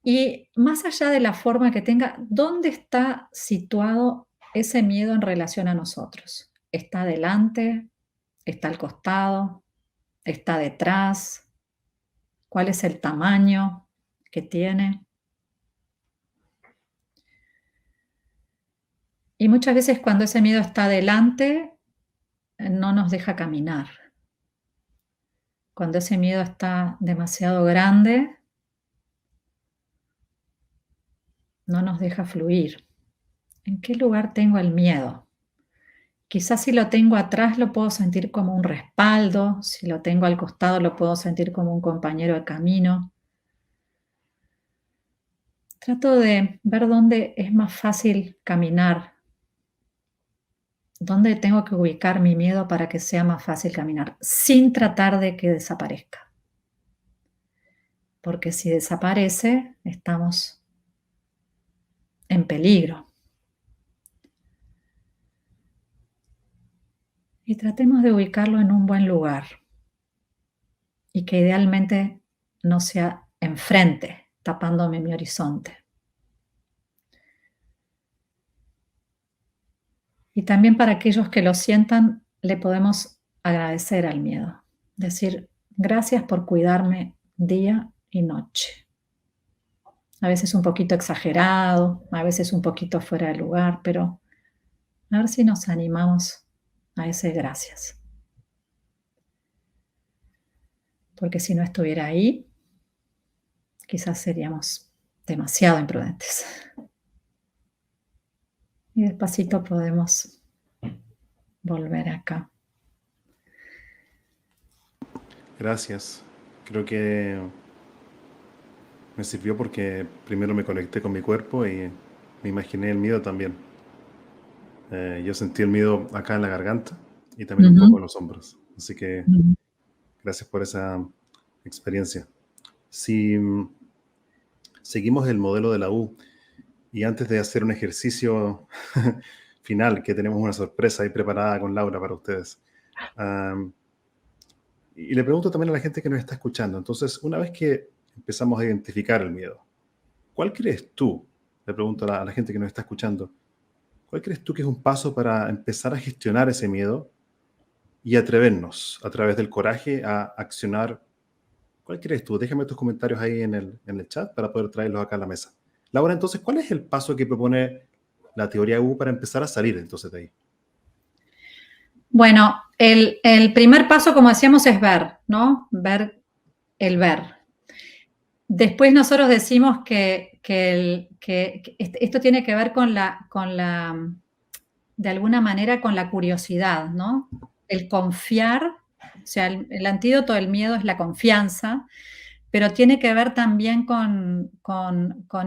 Y más allá de la forma que tenga, ¿dónde está situado ese miedo en relación a nosotros? ¿Está adelante? ¿Está al costado? ¿Está detrás? ¿Cuál es el tamaño que tiene? Y muchas veces cuando ese miedo está adelante, no nos deja caminar. Cuando ese miedo está demasiado grande, no nos deja fluir. ¿En qué lugar tengo el miedo? Quizás si lo tengo atrás lo puedo sentir como un respaldo, si lo tengo al costado lo puedo sentir como un compañero de camino. Trato de ver dónde es más fácil caminar, dónde tengo que ubicar mi miedo para que sea más fácil caminar, sin tratar de que desaparezca. Porque si desaparece, estamos en peligro. Y tratemos de ubicarlo en un buen lugar. Y que idealmente no sea enfrente, tapándome mi horizonte. Y también para aquellos que lo sientan, le podemos agradecer al miedo. Decir, gracias por cuidarme día y noche. A veces un poquito exagerado, a veces un poquito fuera de lugar, pero a ver si nos animamos a ese gracias. Porque si no estuviera ahí, quizás seríamos demasiado imprudentes. Y despacito podemos volver acá. Gracias. Creo que me sirvió porque primero me conecté con mi cuerpo y me imaginé el miedo también. Yo sentí el miedo acá en la garganta y también un poco en los hombros. Así que gracias por esa experiencia. Si seguimos el modelo de la U y antes de hacer un ejercicio final, que tenemos una sorpresa ahí preparada con Laura para ustedes, y le pregunto también a la gente que nos está escuchando, entonces, una vez que empezamos a identificar el miedo, ¿cuál crees tú? Le pregunto a la gente que nos está escuchando, ¿cuál crees tú que es un paso para empezar a gestionar ese miedo y atrevernos a través del coraje a accionar? ¿Cuál crees tú? Déjame tus comentarios ahí en el chat para poder traerlos acá a la mesa. Laura, entonces, ¿cuál es el paso que propone la teoría U para empezar a salir entonces de ahí? Bueno, el primer paso, como decíamos, es ver, ¿no? Ver el ver. Después nosotros decimos que esto tiene que ver con la, de alguna manera, con la curiosidad, ¿no? El confiar, o sea, el antídoto del miedo es la confianza, pero tiene que ver también con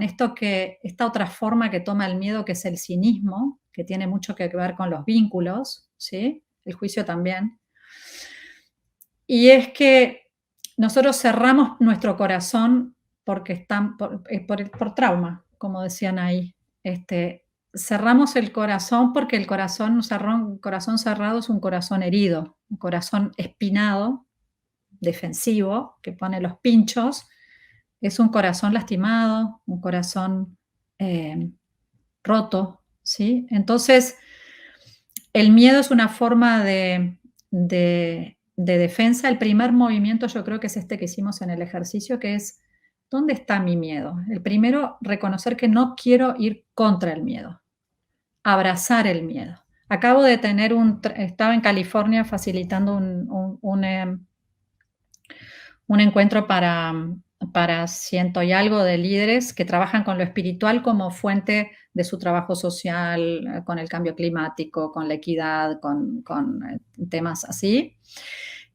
esta otra forma que toma el miedo, que es el cinismo, que tiene mucho que ver con los vínculos, ¿sí? El juicio también. Y es que nosotros cerramos nuestro corazón porque están por trauma, como decían ahí. Cerramos el corazón porque un corazón cerrado es un corazón herido, un corazón espinado, defensivo, que pone los pinchos, es un corazón lastimado, un corazón roto, ¿sí? Entonces, el miedo es una forma de defensa. El primer movimiento yo creo que es este que hicimos en el ejercicio, que es, ¿dónde está mi miedo? El primero, reconocer que no quiero ir contra el miedo, abrazar el miedo. Acabo de tener estaba en California facilitando un encuentro para 100 y algo de líderes que trabajan con lo espiritual como fuente de su trabajo social, con el cambio climático, con la equidad, con temas así.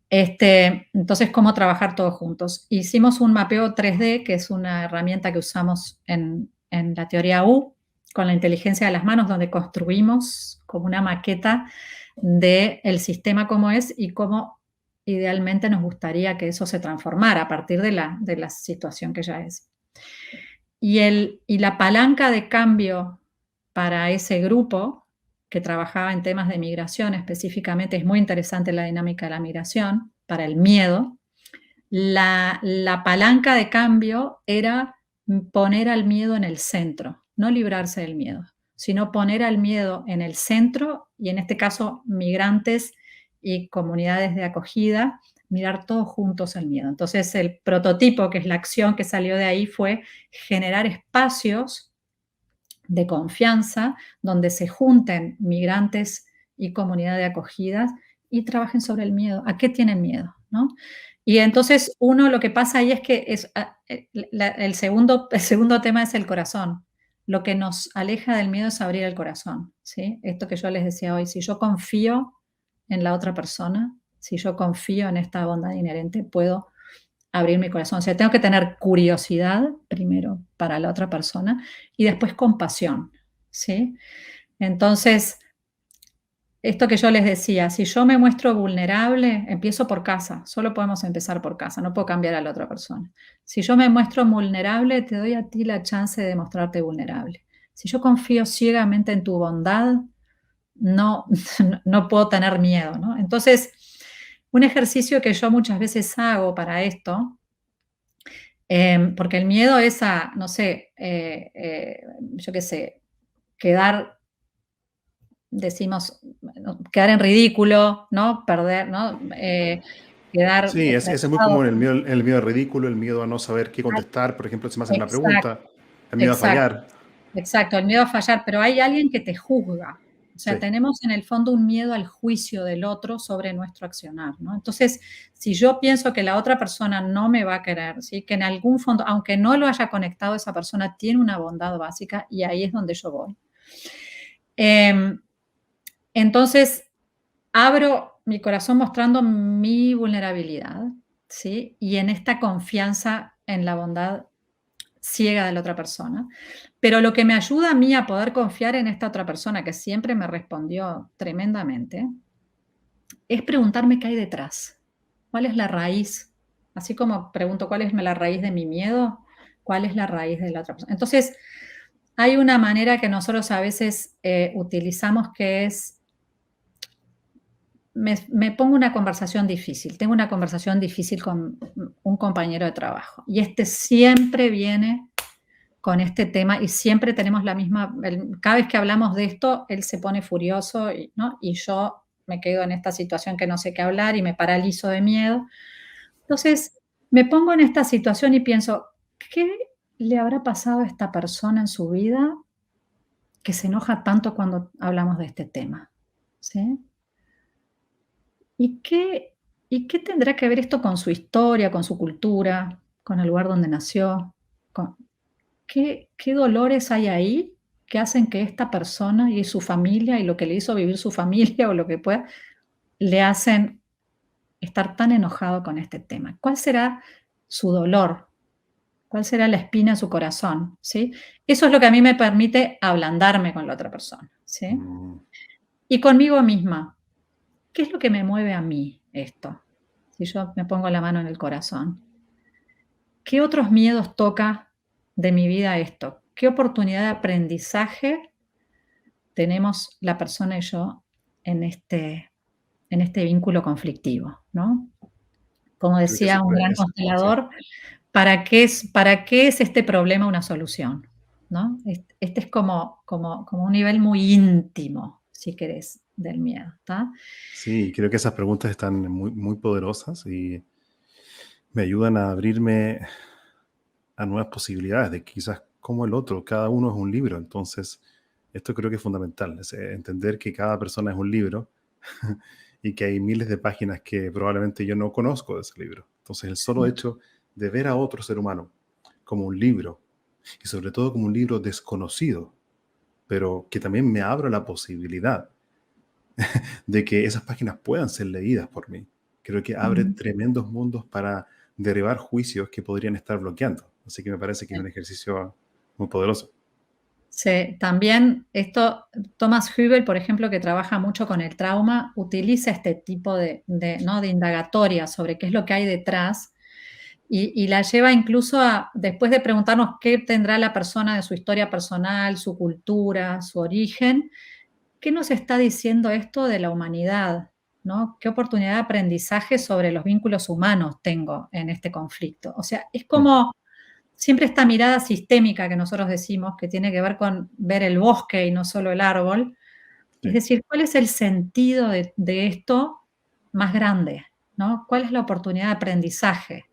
Entonces, ¿cómo trabajar todos juntos? Hicimos un mapeo 3D, que es una herramienta que usamos en la teoría U, con la inteligencia de las manos, donde construimos como una maqueta del sistema como es y cómo idealmente nos gustaría que eso se transformara a partir de la situación que ya es. Y la palanca de cambio para ese grupo que trabajaba en temas de migración específicamente, es muy interesante la dinámica de la migración, para el miedo. La palanca de cambio era poner al miedo en el centro, no librarse del miedo, sino poner al miedo en el centro y en este caso migrantes y comunidades de acogida, mirar todos juntos el miedo. Entonces el prototipo, que es la acción que salió de ahí, fue generar espacios de confianza donde se junten migrantes y comunidad de acogidas y trabajen sobre el miedo. ¿A qué tienen miedo? ¿No? Y entonces uno, lo que pasa ahí es que el segundo tema es el corazón. Lo que nos aleja del miedo es abrir el corazón, ¿sí? Esto que yo les decía hoy, si yo confío en la otra persona, si yo confío en esta bondad inherente, puedo abrir mi corazón. O sea, tengo que tener curiosidad primero para la otra persona y después compasión, ¿sí? Entonces, esto que yo les decía, si yo me muestro vulnerable, empiezo por casa, solo podemos empezar por casa, no puedo cambiar a la otra persona. Si yo me muestro vulnerable, te doy a ti la chance de mostrarte vulnerable. Si yo confío ciegamente en tu bondad, no, no puedo tener miedo, ¿no? Entonces, un ejercicio que yo muchas veces hago para esto, porque el miedo es a, no sé, yo qué sé, quedar, decimos, quedar en ridículo, ¿no? Perder, ¿no? Quedar Sí, ese es muy fracasado. común, el miedo al ridículo, el miedo a no saber qué contestar, por ejemplo, si me hacen una Exacto, pregunta, el miedo a exacto. fallar. Exacto, el miedo a fallar, pero hay alguien que te juzga. O sea, Sí, tenemos en el fondo un miedo al juicio del otro sobre nuestro accionar, ¿no? Entonces, si yo pienso que la otra persona no me va a querer, ¿sí? Que en algún fondo, aunque no lo haya conectado, esa persona tiene una bondad básica y ahí es donde yo voy. Entonces, abro mi corazón mostrando mi vulnerabilidad, ¿sí? Y en esta confianza en la bondad ciega de la otra persona. Pero lo que me ayuda a mí a poder confiar en esta otra persona, que siempre me respondió tremendamente, es preguntarme qué hay detrás. ¿Cuál es la raíz? Así como pregunto cuál es la raíz de mi miedo, cuál es la raíz de la otra persona. Entonces, hay una manera que nosotros a veces utilizamos que es, me pongo una conversación difícil, tengo una conversación difícil con un compañero de trabajo y este siempre viene con este tema y siempre tenemos la misma, cada vez que hablamos de esto, él se pone furioso, ¿no? Y yo me quedo en esta situación que no sé qué hablar y me paralizo de miedo. Entonces, me pongo en esta situación y pienso, ¿qué le habrá pasado a esta persona en su vida que se enoja tanto cuando hablamos de este tema? ¿Sí? ¿Y qué tendrá que ver esto con su historia, con su cultura, con el lugar donde nació? ¿Qué dolores hay ahí que hacen que esta persona y su familia y lo que le hizo vivir su familia o lo que pueda, le hacen estar tan enojado con este tema? ¿Cuál será su dolor? ¿Cuál será la espina en su corazón? ¿Sí? Eso es lo que a mí me permite ablandarme con la otra persona, ¿sí? mm, Y conmigo misma, ¿qué es lo que me mueve a mí esto? Si yo me pongo la mano en el corazón, ¿qué otros miedos toca de mi vida esto? ¿Qué oportunidad de aprendizaje tenemos la persona y yo en este vínculo conflictivo, ¿no? Como creo que decía eso un gran es, sí. constelador, ¿para qué es este problema una solución? ¿No? Este es como un nivel muy íntimo, si querés, del miedo, ¿está? Sí, creo que esas preguntas están muy, muy poderosas y me ayudan a abrirme a nuevas posibilidades de quizás como el otro, cada uno es un libro, entonces esto creo que es fundamental, es entender que cada persona es un libro y que hay miles de páginas que probablemente yo no conozco de ese libro. Entonces el solo Sí. hecho de ver a otro ser humano como un libro y sobre todo como un libro desconocido, pero que también me abra la posibilidad de que esas páginas puedan ser leídas por mí. Creo que abre Ujú. tremendos mundos para derribar juicios que podrían estar bloqueando. Así que me parece que es Sí. un ejercicio muy poderoso. Sí, también esto, Thomas Hübel, por ejemplo, que trabaja mucho con el trauma, utiliza este tipo ¿no? de indagatoria sobre qué es lo que hay detrás y la lleva incluso a, después de preguntarnos qué tendrá la persona de su historia personal, su cultura, su origen, ¿qué nos está diciendo esto de la humanidad? ¿No? ¿Qué oportunidad de aprendizaje sobre los vínculos humanos tengo en este conflicto? O sea, es Mm, como siempre esta mirada sistémica que nosotros decimos, que tiene que ver con ver el bosque y no solo el árbol, es sí, decir, ¿cuál es el sentido de esto más grande? ¿No? ¿Cuál es la oportunidad de aprendizaje?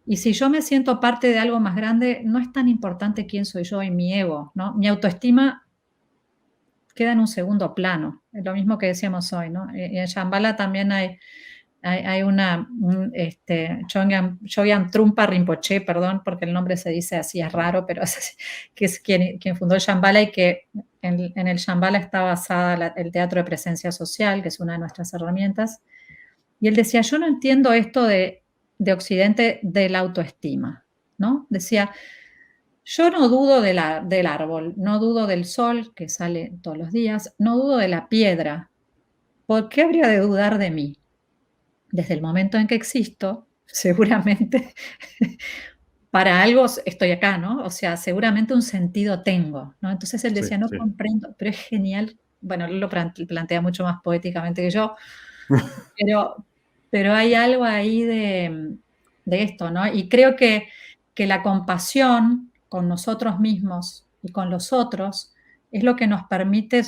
Y si yo me siento parte de algo más grande, no es tan importante quién soy yo y mi ego, ¿no? Mi autoestima queda en un segundo plano, es lo mismo que decíamos hoy, ¿no? Y en Shambhala también hay Chogyam Trungpa Rinpoche, perdón, porque el nombre se dice así, es raro, pero es así, que es quien fundó el Shambhala y que en el Shambhala está basada el teatro de presencia social, que es una de nuestras herramientas. Y él decía, yo no entiendo esto de Occidente de la autoestima, ¿no? Decía, yo no dudo del árbol, no dudo del sol que sale todos los días, no dudo de la piedra. ¿Por qué habría de dudar de mí? Desde el momento en que existo, seguramente para algo estoy acá, ¿no? O sea, seguramente un sentido tengo, ¿no? Entonces él sí, decía, no sí. comprendo, pero es genial. Bueno, él lo plantea mucho más poéticamente que yo, pero, pero hay algo ahí de esto, ¿no? Y creo que la compasión con nosotros mismos y con los otros es lo que nos permite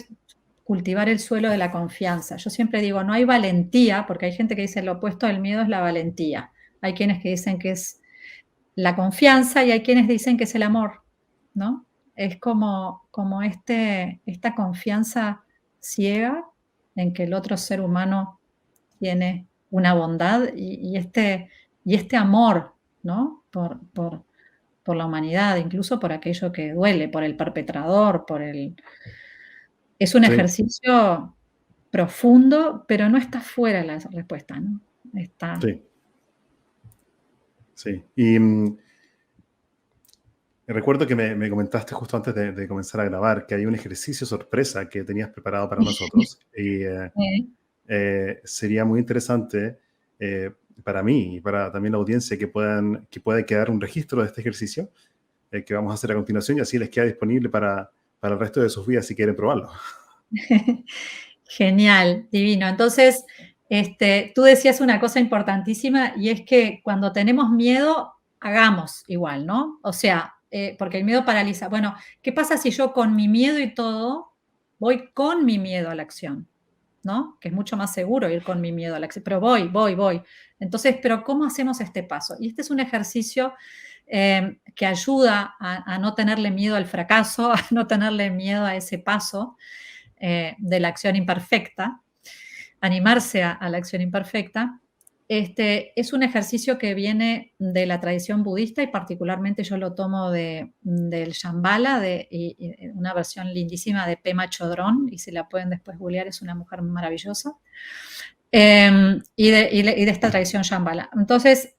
cultivar el suelo de la confianza. Yo siempre digo, no hay valentía, porque hay gente que dice lo opuesto del miedo es la valentía. Hay quienes que dicen que es la confianza y hay quienes dicen que es el amor, ¿no? Es como esta confianza ciega en que el otro ser humano tiene una bondad y este amor, ¿no? Por la humanidad, incluso por aquello que duele, por el perpetrador, por el... Es un Sí, ejercicio profundo, pero no está fuera de la respuesta, ¿no? Está... sí, sí. Y recuerdo que me comentaste justo antes de comenzar a grabar que hay un ejercicio sorpresa que tenías preparado para nosotros y sería muy interesante para mí y para también la audiencia que pueda quedar un registro de este ejercicio que vamos a hacer a continuación y así les queda disponible para el resto de sus vidas si quieren probarlo. Genial, divino. Entonces, tú decías una cosa importantísima y es que cuando tenemos miedo, hagamos igual, ¿no? O sea, porque el miedo paraliza. Bueno, ¿qué pasa si yo con mi miedo y todo voy con mi miedo a la acción? ¿No? Que es mucho más seguro ir con mi miedo a la acción, pero voy. Entonces, ¿pero cómo hacemos este paso? Y este es un ejercicio que ayuda a no tenerle miedo al fracaso, a no tenerle miedo a ese paso de la acción imperfecta, animarse a la acción imperfecta. Es un ejercicio que viene de la tradición budista y particularmente yo lo tomo del Shambhala, y una versión lindísima de Pema Chodron, y si la pueden después googlear, es una mujer maravillosa, y de esta tradición Shambhala. Entonces,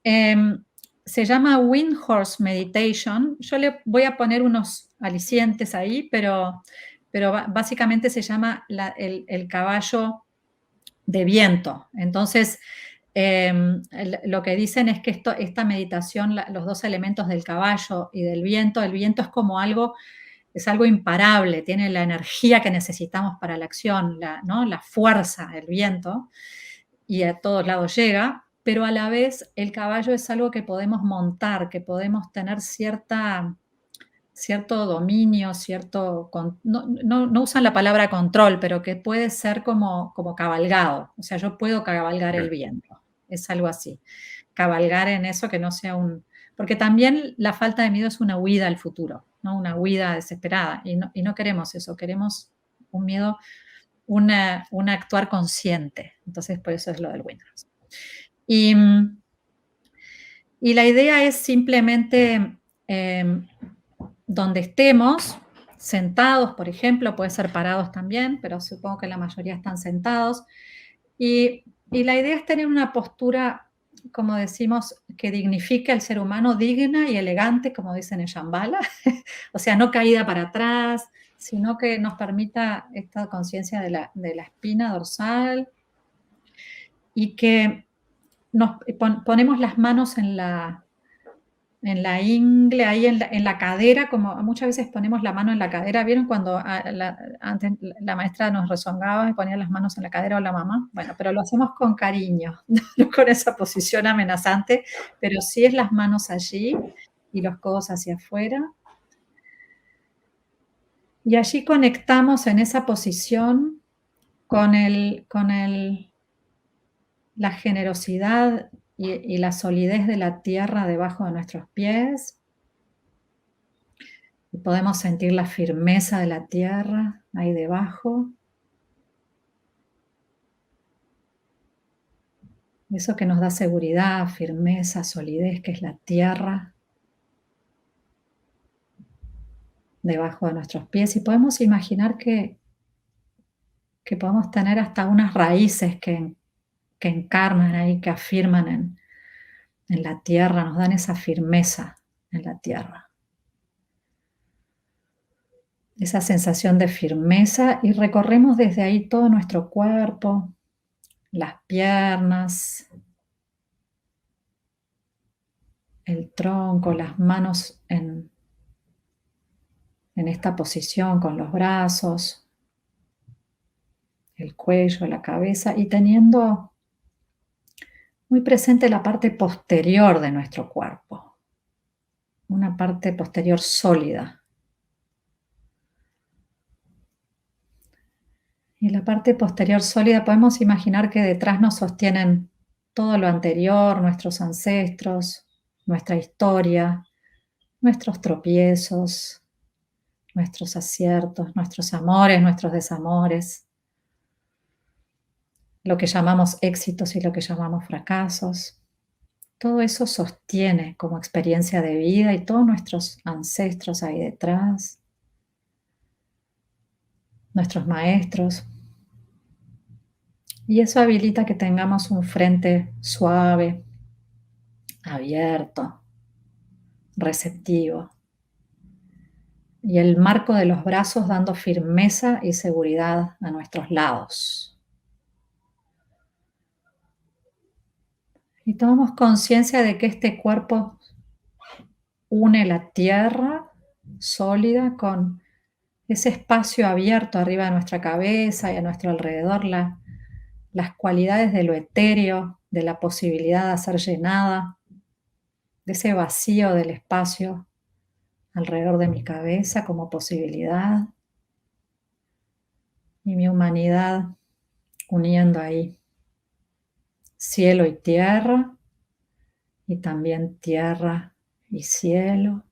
se llama Wind Horse Meditation. Yo le voy a poner unos alicientes ahí, pero básicamente se llama el caballo de viento. Entonces, lo que dicen es que esta meditación, los dos elementos del caballo y del viento, el viento es algo imparable, tiene la energía que necesitamos para la acción, ¿no? La fuerza del viento, y a todos lados llega, pero a la vez el caballo es algo que podemos montar, que podemos tener cierto dominio, no usan la palabra control, pero que puede ser como cabalgado. O sea, yo puedo cabalgar el Ok. viento. Es algo así. Cabalgar en eso que no sea porque también la falta de miedo es una huida al futuro, ¿no? Una huida desesperada. Y no queremos eso, queremos un miedo, un actuar consciente. Entonces, por eso es lo del Windows. Y, y la idea es simplemente donde estemos, sentados, por ejemplo, puede ser parados también, pero supongo que la mayoría están sentados. Y la idea es tener una postura, como decimos, que dignifique al ser humano, digna y elegante, como dicen en Shambhala, o sea, no caída para atrás, sino que nos permita esta conciencia de la espina dorsal y que nos ponemos las manos en la ingle, ahí en la cadera, como muchas veces ponemos la mano en la cadera. ¿Vieron cuando antes la maestra nos rezongaba y ponía las manos en la cadera o la mamá? Bueno, pero lo hacemos con cariño, no con esa posición amenazante, pero sí es las manos allí y los codos hacia afuera. Y allí conectamos en esa posición con la generosidad y la solidez de la tierra debajo de nuestros pies. Y podemos sentir la firmeza de la tierra ahí debajo. Eso que nos da seguridad, firmeza, solidez, que es la tierra debajo de nuestros pies. Y podemos imaginar que podemos tener hasta unas raíces que encarnan ahí, que afirman en la tierra, nos dan esa firmeza en la tierra. Esa sensación de firmeza, y recorremos desde ahí todo nuestro cuerpo, las piernas, el tronco, las manos en esta posición con los brazos, el cuello, la cabeza, y teniendo muy presente la parte posterior de nuestro cuerpo, una parte posterior sólida. Y la parte posterior sólida, podemos imaginar que detrás nos sostienen todo lo anterior, nuestros ancestros, nuestra historia, nuestros tropiezos, nuestros aciertos, nuestros amores, nuestros desamores, lo que llamamos éxitos y lo que llamamos fracasos. Todo eso sostiene como experiencia de vida y todos nuestros ancestros ahí detrás, nuestros maestros. Y eso habilita que tengamos un frente suave, abierto, receptivo. Y el marco de los brazos dando firmeza y seguridad a nuestros lados. Y tomamos conciencia de que este cuerpo une la tierra sólida con ese espacio abierto arriba de nuestra cabeza y a nuestro alrededor, las cualidades de lo etéreo, de la posibilidad de ser llenada, de ese vacío del espacio alrededor de mi cabeza como posibilidad, y mi humanidad uniendo ahí cielo y tierra, y también tierra y cielo,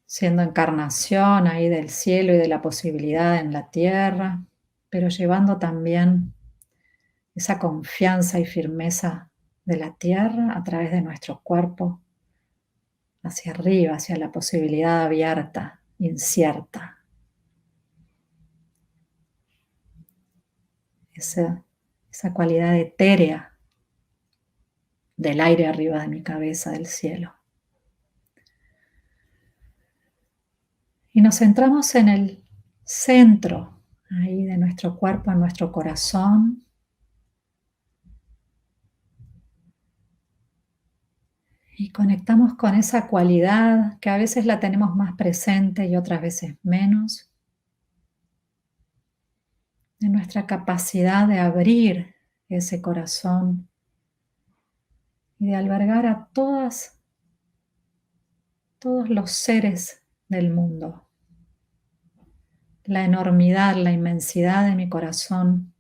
siendo encarnación ahí del cielo y de la posibilidad en la tierra, pero llevando también esa confianza y firmeza de la tierra a través de nuestro cuerpo hacia arriba, hacia la posibilidad abierta, incierta. Esa cualidad etérea del aire arriba de mi cabeza, del cielo. Y nos centramos en el centro ahí de nuestro cuerpo, en nuestro corazón. Y conectamos con esa cualidad que a veces la tenemos más presente y otras veces menos, de nuestra capacidad de abrir ese corazón y de albergar a todos los seres del mundo. La enormidad, la inmensidad de mi corazón,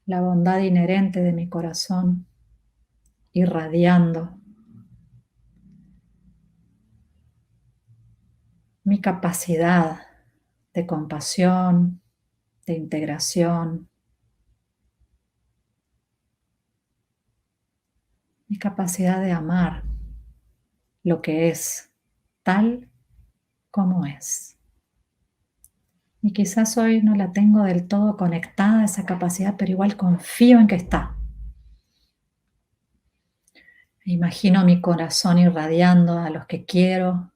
la bondad inherente de mi corazón, irradiando mi capacidad de compasión, de integración, mi capacidad de amar lo que es tal como es. Y quizás hoy no la tengo del todo conectada a esa capacidad, pero igual confío en que está. Imagino mi corazón irradiando a los que quiero,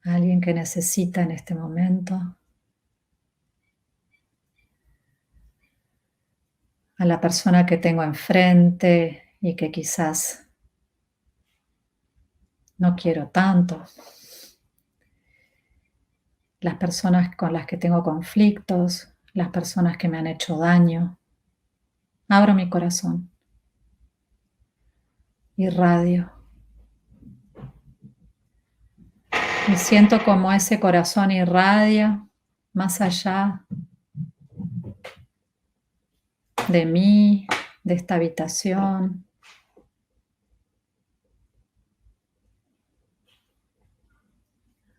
a alguien que necesita en este momento, a la persona que tengo enfrente y que quizás no quiero tanto, las personas con las que tengo conflictos, las personas que me han hecho daño. Abro mi corazón, irradio y siento como ese corazón irradia más allá de mí, de esta habitación,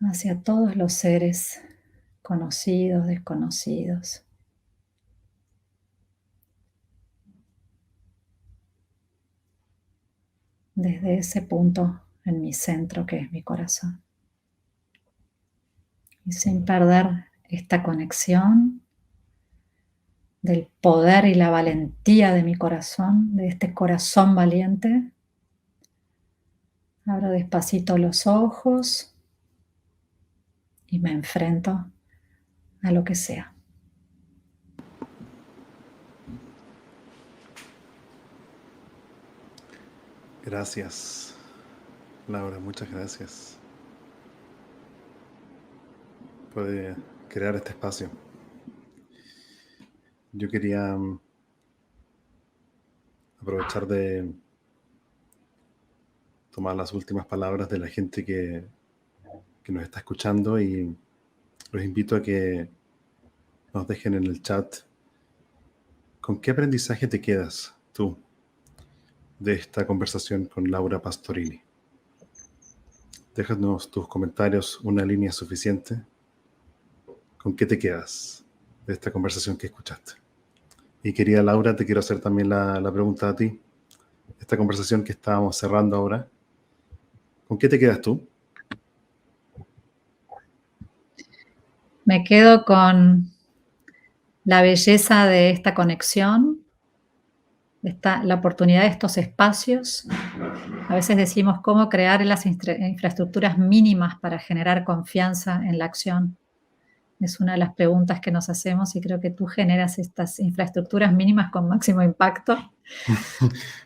hacia todos los seres conocidos, desconocidos. Desde ese punto en mi centro que es mi corazón. Y sin perder esta conexión del poder y la valentía de mi corazón, de este corazón valiente, abro despacito los ojos y me enfrento a lo que sea. Gracias, Laura, muchas gracias por crear este espacio. Yo quería aprovechar de tomar las últimas palabras de la gente que nos está escuchando y los invito a que nos dejen en el chat con qué aprendizaje te quedas tú de esta conversación con Laura Pastorini. Déjanos tus comentarios, una línea suficiente. ¿Con qué te quedas de esta conversación que escuchaste? Y querida Laura, te quiero hacer también la pregunta a ti. Esta conversación que estábamos cerrando ahora, ¿con qué te quedas tú? Me quedo con la belleza de esta conexión, la oportunidad de estos espacios. A veces decimos cómo crear las infraestructuras mínimas para generar confianza en la acción. Es una de las preguntas que nos hacemos y creo que tú generas estas infraestructuras mínimas con máximo impacto.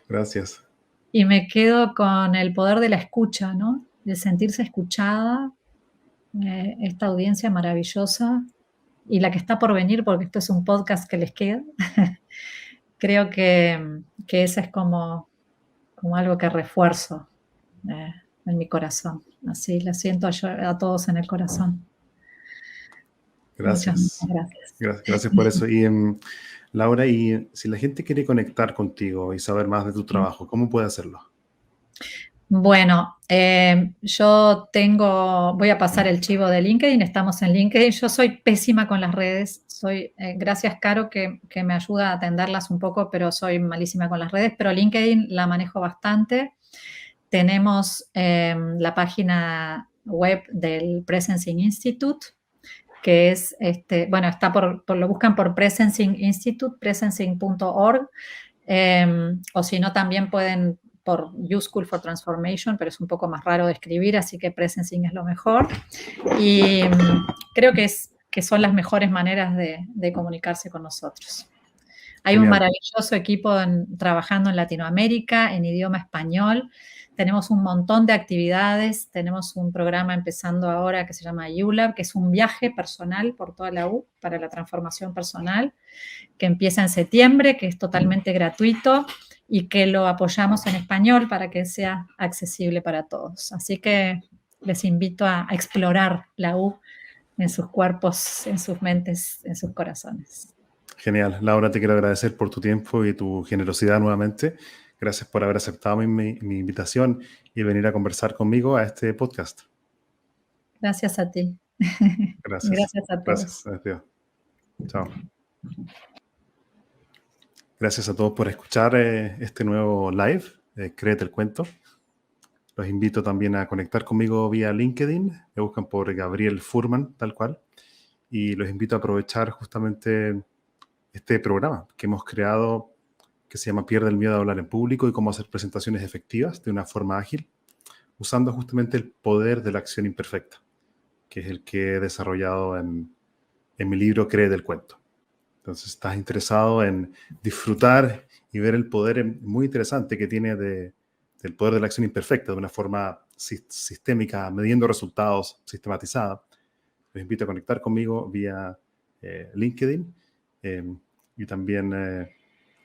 Gracias. Y me quedo con el poder de la escucha, ¿no? De sentirse escuchada, esta audiencia maravillosa y la que está por venir, porque esto es un podcast que les queda. Creo que eso es como algo que refuerzo en mi corazón. Así la siento a todos en el corazón. Gracias. Muchas gracias. Gracias por eso. Y Laura, y si la gente quiere conectar contigo y saber más de tu trabajo, ¿cómo puede hacerlo? Bueno, yo voy a pasar el chivo de LinkedIn, estamos en LinkedIn, yo soy pésima con las redes, gracias Caro que me ayuda a atenderlas un poco, pero soy malísima con las redes, pero LinkedIn la manejo bastante. Tenemos la página web del Presencing Institute, que es, está lo buscan por Presencing Institute, presencing.org, o si no también pueden por U School for Transformation, pero es un poco más raro de escribir, así que Presencing es lo mejor. Y creo que son las mejores maneras de comunicarse con nosotros. Hay un maravilloso equipo trabajando en Latinoamérica, en idioma español. Tenemos un montón de actividades. Tenemos un programa empezando ahora que se llama ULab, que es un viaje personal por toda la U para la transformación personal, que empieza en septiembre, que es totalmente gratuito y que lo apoyamos en español para que sea accesible para todos. Así que les invito a explorar la U en sus cuerpos, en sus mentes, en sus corazones. Genial. Laura, te quiero agradecer por tu tiempo y tu generosidad nuevamente. Gracias por haber aceptado mi invitación y venir a conversar conmigo a este podcast. Gracias a ti. Gracias. Gracias a todos. Gracias. Chao. Gracias a todos por escuchar este nuevo live, Créete el Cuento. Los invito también a conectar conmigo vía LinkedIn. Me buscan por Gabriel Furman, tal cual. Y los invito a aprovechar justamente este programa que hemos creado, que se llama Pierde el miedo a hablar en público y cómo hacer presentaciones efectivas de una forma ágil, usando justamente el poder de la acción imperfecta. que es el que he desarrollado en mi libro Créete el Cuento. Entonces, estás interesado en disfrutar y ver el poder muy interesante que tiene del poder de la acción imperfecta de una forma sistémica, midiendo resultados, sistematizada. Les invito a conectar conmigo vía LinkedIn y también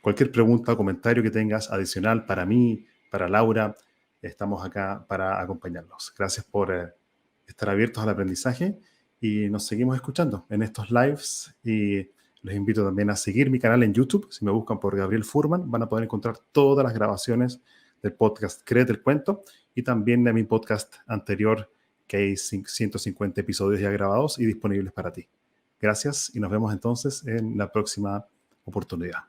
cualquier pregunta o comentario que tengas adicional para mí, para Laura, estamos acá para acompañarlos. Gracias por estar abiertos al aprendizaje y nos seguimos escuchando en estos lives y les invito también a seguir mi canal en YouTube. Si me buscan por Gabriel Furman, van a poder encontrar todas las grabaciones del podcast Créete el Cuento y también de mi podcast anterior, que hay 150 episodios ya grabados y disponibles para ti. Gracias y nos vemos entonces en la próxima oportunidad.